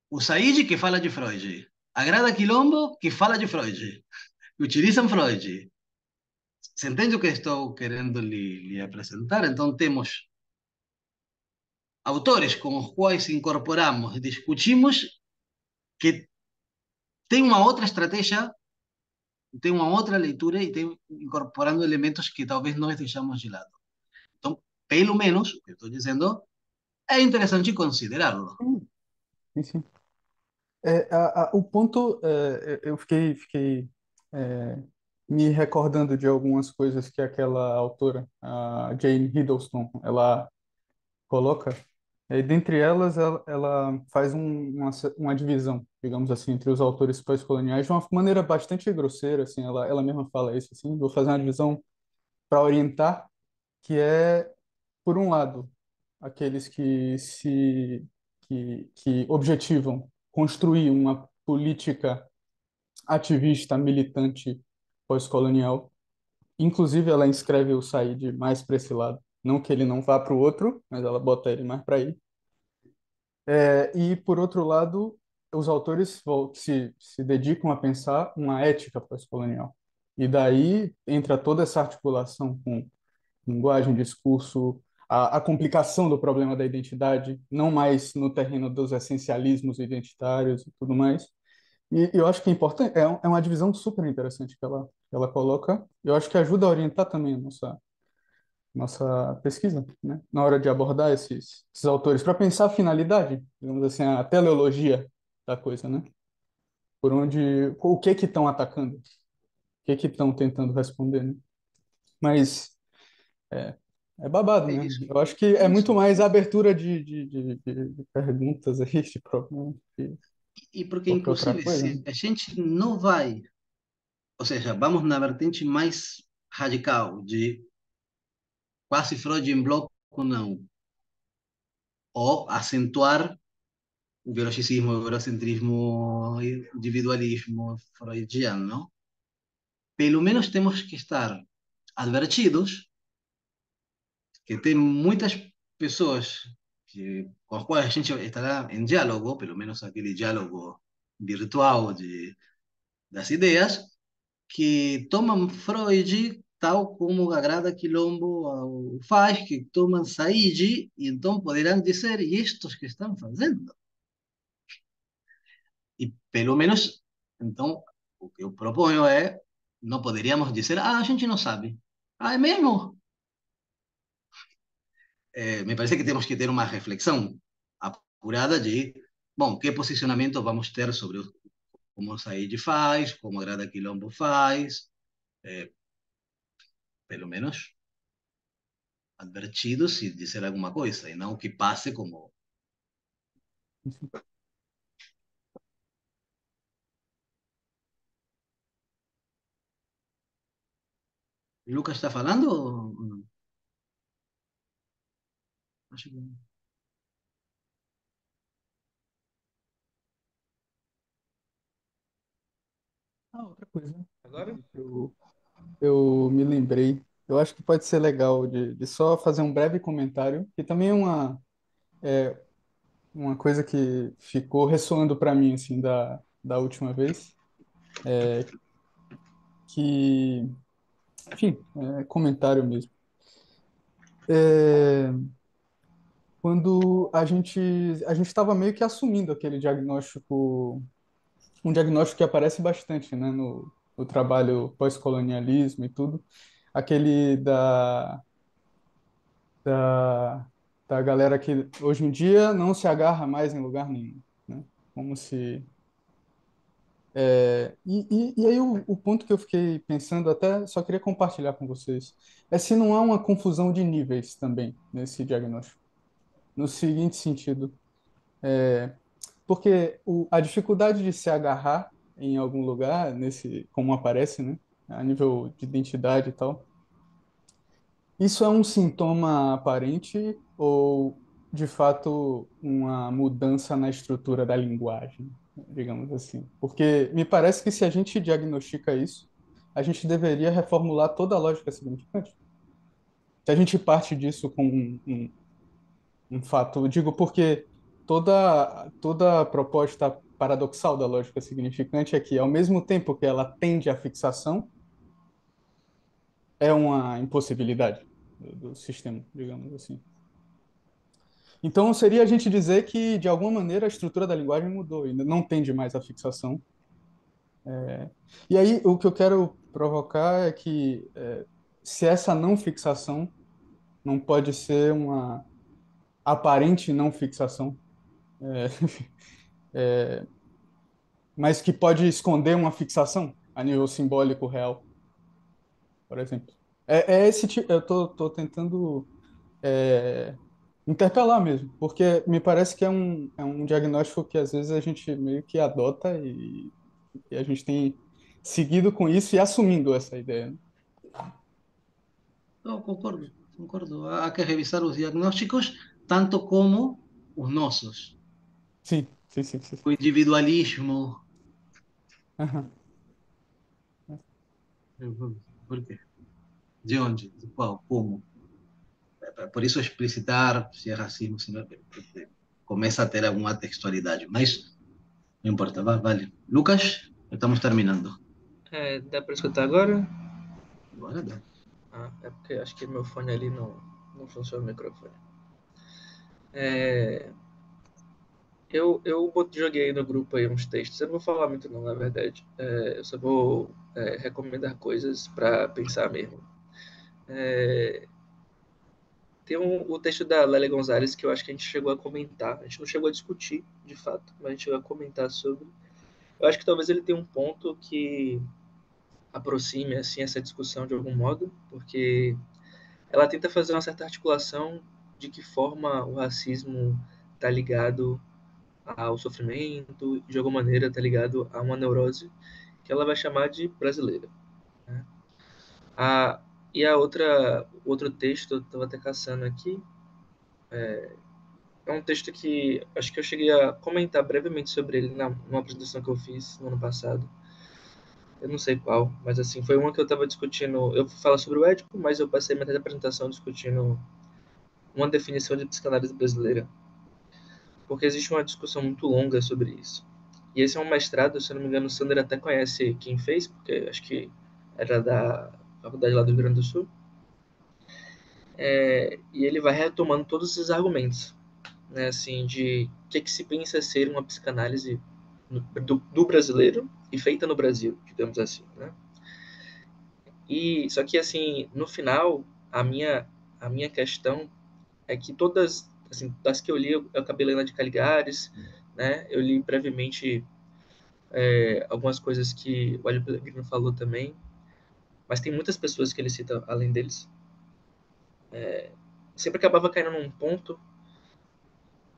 o Said que fala de Freud, a Grada Quilombo que fala de Freud, que utilizam Freud. Você entende o que estou querendo lhe apresentar? Então temos autores com os quais incorporamos e discutimos que tem uma outra estratégia, tem uma outra leitura e tem incorporando elementos que talvez nós deixamos de lado. Então, pelo menos, o que eu estou dizendo, é interessante considerá-lo. Sim, sim. O ponto, eu fiquei é, me recordando de algumas coisas que aquela autora, a Jane Hiddleston, ela coloca. E dentre elas, ela faz uma divisão, digamos assim, entre os autores pós-coloniais de uma maneira bastante grosseira, assim, ela mesma fala isso, assim, vou fazer uma divisão para orientar, que é, por um lado, aqueles que objetivam construir uma política ativista, militante pós-colonial. Inclusive, ela inscreve o Said mais para esse lado. Não que ele não vá para o outro, mas ela bota ele mais para aí. E, por outro lado, os autores se dedicam a pensar uma ética pós-colonial. E daí entra toda essa articulação com linguagem, discurso, a complicação do problema da identidade, não mais no terreno dos essencialismos identitários e tudo mais. E eu acho que é importante, é uma divisão super interessante que ela coloca. Eu acho que ajuda a orientar também a nossa pesquisa, né? Na hora de abordar esses autores, para pensar a finalidade, digamos assim, a teleologia da coisa, né? Por onde, o que estão atacando, o que estão tentando responder, né? Mas é, é babado, É né? isso. Eu acho que É é muito isso. mais a abertura de perguntas aí, de problema, que E porque, qualquer outra inclusive, coisa, né? se a gente não vai, ou seja, vamos na vertente mais radical de quase Freud em bloco, não, ou acentuar o biologicismo, o eurocentrismo, individualismo freudiano, ¿no? Pelo menos temos que estar advertidos que tem muitas pessoas com as quais a gente estará em diálogo, pelo menos aquele diálogo virtual das ideias, que tomam Freud tal como Agrada Quilombo faz, que tomam Said, e então poderão dizer, e estos que estão fazendo? E pelo menos, então, o que eu proponho é, não poderíamos dizer, a gente não sabe. Ah, é mesmo? Me parece que temos que ter uma reflexão apurada de, bom, que posicionamento vamos ter sobre como o Said faz, como a Grada Quilombo faz, pelo menos advertidos e dizer alguma coisa, e não que passe como. Lucas está falando? Acho que... Ah, outra coisa Agora? eu me lembrei. Eu acho que pode ser legal de só fazer um breve comentário, que também é uma coisa que ficou ressoando para mim, assim, da última vez, que, enfim, é comentário mesmo. É, quando a gente estava meio que assumindo aquele diagnóstico, um diagnóstico que aparece bastante, né, no trabalho pós-colonialismo e tudo, aquele da, da galera que hoje em dia não se agarra mais em lugar nenhum, né? Como se e aí o ponto que eu fiquei pensando, até só queria compartilhar com vocês, é se não há uma confusão de níveis também nesse diagnóstico. No seguinte sentido, porque a dificuldade de se agarrar em algum lugar, nesse, como aparece, né, a nível de identidade e tal, isso é um sintoma aparente ou, de fato, uma mudança na estrutura da linguagem, digamos assim? Porque me parece que se a gente diagnostica isso, a gente deveria reformular toda a lógica significante. Se a gente parte disso com um fato, digo porque toda a proposta paradoxal da lógica significante é que, ao mesmo tempo que ela tende à fixação, é uma impossibilidade do sistema, digamos assim. Então, seria a gente dizer que, de alguma maneira, a estrutura da linguagem mudou e não tende mais à fixação. E aí, o que eu quero provocar é que, se essa não fixação não pode ser uma aparente não fixação, mas que pode esconder uma fixação a nível simbólico real, por exemplo. É esse tipo, eu tô tentando interpelar mesmo, porque me parece que é um diagnóstico que às vezes a gente meio que adota e a gente tem seguido com isso e assumindo essa ideia, né? Não, concordo, concordo. Há que revisar os diagnósticos, tanto como os nossos. Sim, sim, sim, sim. O individualismo. Aham. Por quê? De onde? De qual? Como? Por isso explicitar se é racismo, se não é, começa a ter alguma textualidade, mas não importa, vale. Lucas, estamos terminando. Dá para escutar agora? Agora dá. É porque acho que meu fone ali não funciona o microfone. É, eu joguei no grupo aí uns textos. Eu não vou falar muito não, na verdade. Eu só vou recomendar coisas para pensar mesmo. É, tem o texto da Lélia Gonzalez que eu acho que a gente chegou a comentar. A gente não chegou a discutir, de fato, mas a gente chegou a comentar sobre. Eu acho que talvez ele tenha um ponto que aproxime assim essa discussão de algum modo, porque ela tenta fazer uma certa articulação de que forma o racismo está ligado ao sofrimento, de alguma maneira está ligado a uma neurose que ela vai chamar de brasileira. Né? A, e a outro texto, eu estava até caçando aqui, é um texto que acho que eu cheguei a comentar brevemente sobre ele numa apresentação que eu fiz no ano passado. Eu não sei qual, mas assim, foi uma que eu estava discutindo. Eu falo sobre o Édipo, mas eu passei metade da apresentação discutindo uma definição de psicanálise brasileira, porque existe uma discussão muito longa sobre isso. E esse é um mestrado, se eu não me engano, o Sander até conhece quem fez, porque acho que era da faculdade lá do Rio Grande do Sul. E ele vai retomando todos esses argumentos, né, assim, de o que se pensa ser uma psicanálise do brasileiro e feita no Brasil, digamos assim, né? E só que assim, no final, a minha questão é que todas, assim, das que eu li, eu acabei lendo a de Caligares, né? Eu li brevemente algumas coisas que o Hélio Pellegrino falou também, mas tem muitas pessoas que ele cita além deles. Sempre acabava caindo num ponto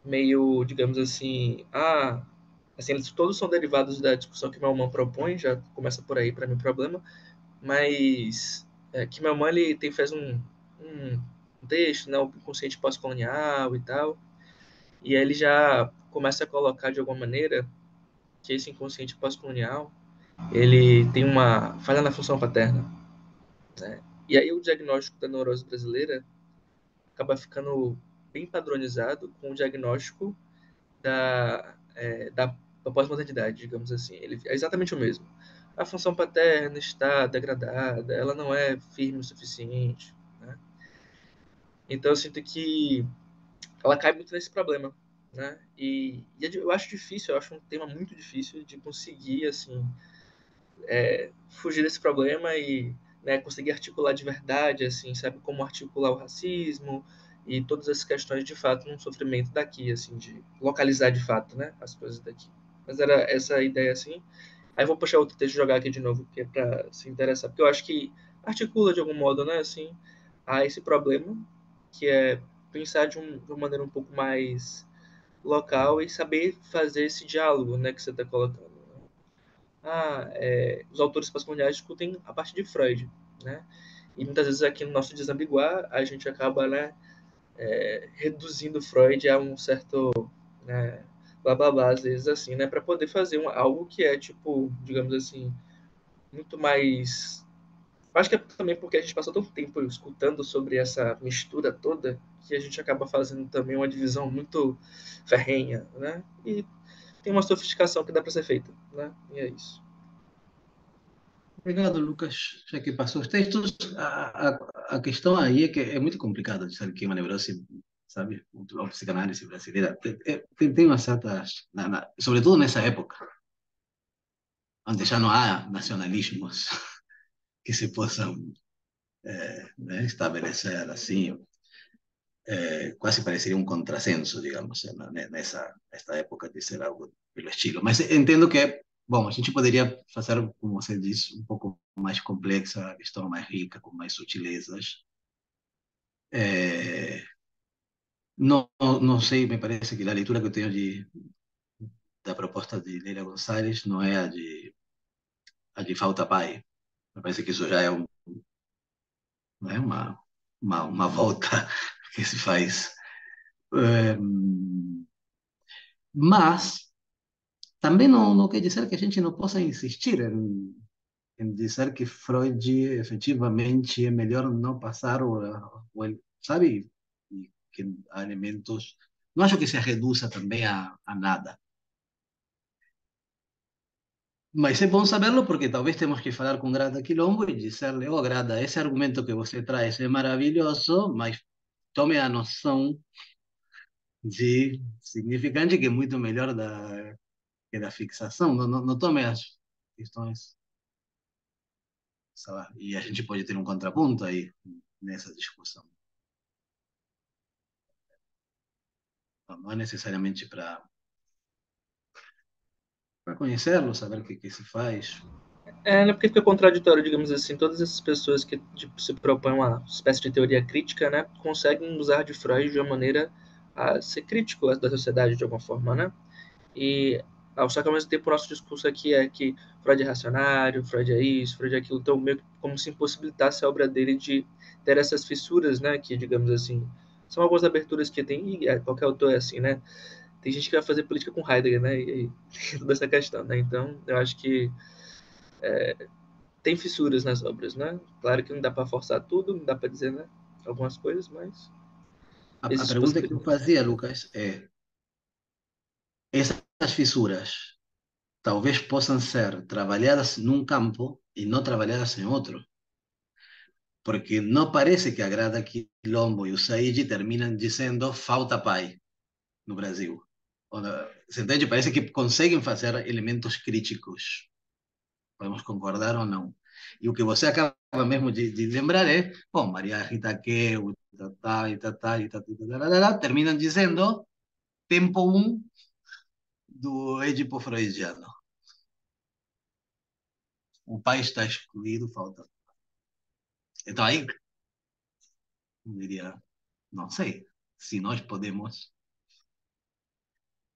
meio, digamos assim, assim, eles todos são derivados da discussão que Melman propõe, já começa por aí para mim o problema, mas que Melman ele faz um texto, né, o consciente pós-colonial e tal, e aí ele já começa a colocar de alguma maneira que esse inconsciente pós-colonial ele tem uma falha na função paterna, né? E aí o diagnóstico da neurose brasileira acaba ficando bem padronizado com o diagnóstico da pós-modernidade, digamos assim. Ele é exatamente o mesmo. A função paterna está degradada, ela não é firme o suficiente, né? Então eu sinto que ela cai muito nesse problema, né? E eu acho difícil, eu acho um tema muito difícil de conseguir, assim, fugir desse problema e, né, conseguir articular de verdade, assim, sabe, como articular o racismo e todas as questões de fato num sofrimento daqui, assim, de localizar de fato, né, as coisas daqui. Mas era essa a ideia, assim. Aí eu vou puxar outro texto e jogar aqui de novo, que é para se interessar, porque eu acho que articula de algum modo, né, assim, a esse problema, que é pensar de uma maneira um pouco mais local e saber fazer esse diálogo, né, que você está colocando. Os autores pós-coloniais discutem a partir de Freud, né? E muitas vezes aqui no nosso desambiguar a gente acaba, né, reduzindo Freud a um certo, né, blá blá blá, às vezes assim, né, para poder fazer algo que é tipo, digamos assim, muito mais. Acho que é também porque a gente passou tanto tempo escutando sobre essa mistura toda que a gente acaba fazendo também uma divisão muito ferrenha, né? E tem uma sofisticação que dá para ser feita, né? E é isso. Obrigado, Lucas. Já que passou os textos, a questão aí é que é muito complicado de saber que é uma neurose, sabe? A psicanálise brasileira tem umas certas, sobretudo nessa época, onde já não há nacionalismos que se possam né, estabelecer assim, quase pareceria um contrassenso, digamos, nessa época de ser algo pelo estilo. Mas entendo que, bom, a gente poderia fazer, como você disse, um pouco mais complexa, a questão mais rica, com mais sutilezas. Não sei, me parece que a leitura que eu tenho da proposta de Leila Gonçalves não é a de Falta Pai. Me parece que isso já é não é uma volta que se faz. É, mas também não quer dizer que a gente não possa insistir em dizer que Freud efetivamente é melhor não passar sabe? E que há elementos. Não acho que se reduza também a nada. Mas é bom saberlo porque talvez temos que falar com Grada Quilombo e dizer-lhe, oh Grada, esse argumento que você traz é maravilhoso, mas tome a noção de significante que é muito melhor que da fixação. Não tome as questões, sei lá, e a gente pode ter um contraponto aí nessa discussão. Não é necessariamente para conhecê-lo, saber o que se faz. Né, porque fica contraditório, digamos assim, todas essas pessoas que tipo, se propõem uma espécie de teoria crítica, né, conseguem usar de Freud de uma maneira a ser crítico da sociedade de alguma forma, né? E só que ao mesmo tempo o nosso discurso aqui é que Freud é racionário, Freud é isso, Freud é aquilo, então meio que como se impossibilitasse a obra dele de ter essas fissuras, né, que digamos assim são algumas aberturas que tem, e qualquer autor é assim, né? Tem gente que vai fazer política com Heidegger, né? E toda essa questão, né? Então, eu acho que tem fissuras nas obras, né? Claro que não dá para forçar tudo, não dá para dizer, né? Algumas coisas, mas A existe pergunta que eu possibilidade. fazia, Lucas, é: essas fissuras talvez possam ser trabalhadas num campo e não trabalhadas em outro? Porque não parece que a Grada Quilombo e o Said terminam dizendo falta pai no Brasil. Você entende? Parece que conseguem fazer elementos críticos. Podemos concordar ou não. E o que você acaba mesmo de lembrar é, bom, Maria Rita Keu, terminam dizendo tempo um do Édipo freudiano. O pai está excluído, falta. Então aí, eu diria, não sei se nós podemos.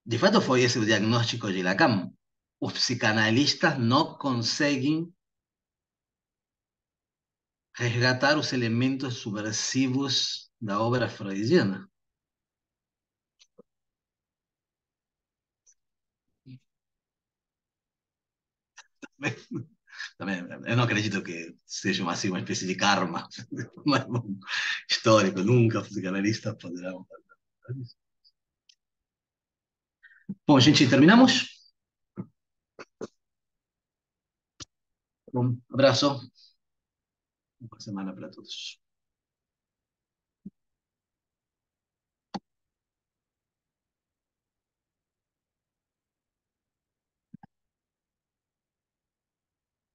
De fato, foi esse o diagnóstico de Lacan. Os psicanalistas não conseguem resgatar os elementos subversivos da obra freudiana. Também, eu não acredito que seja assim, uma espécie de karma mas, bom, histórico. Nunca os psicanalistas poderão fazer isso. Bom, gente, terminamos? Um abraço. Boa semana para todos.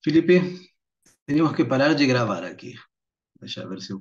Felipe, tenemos que parar de grabar aquí. Deixa eu ver se eu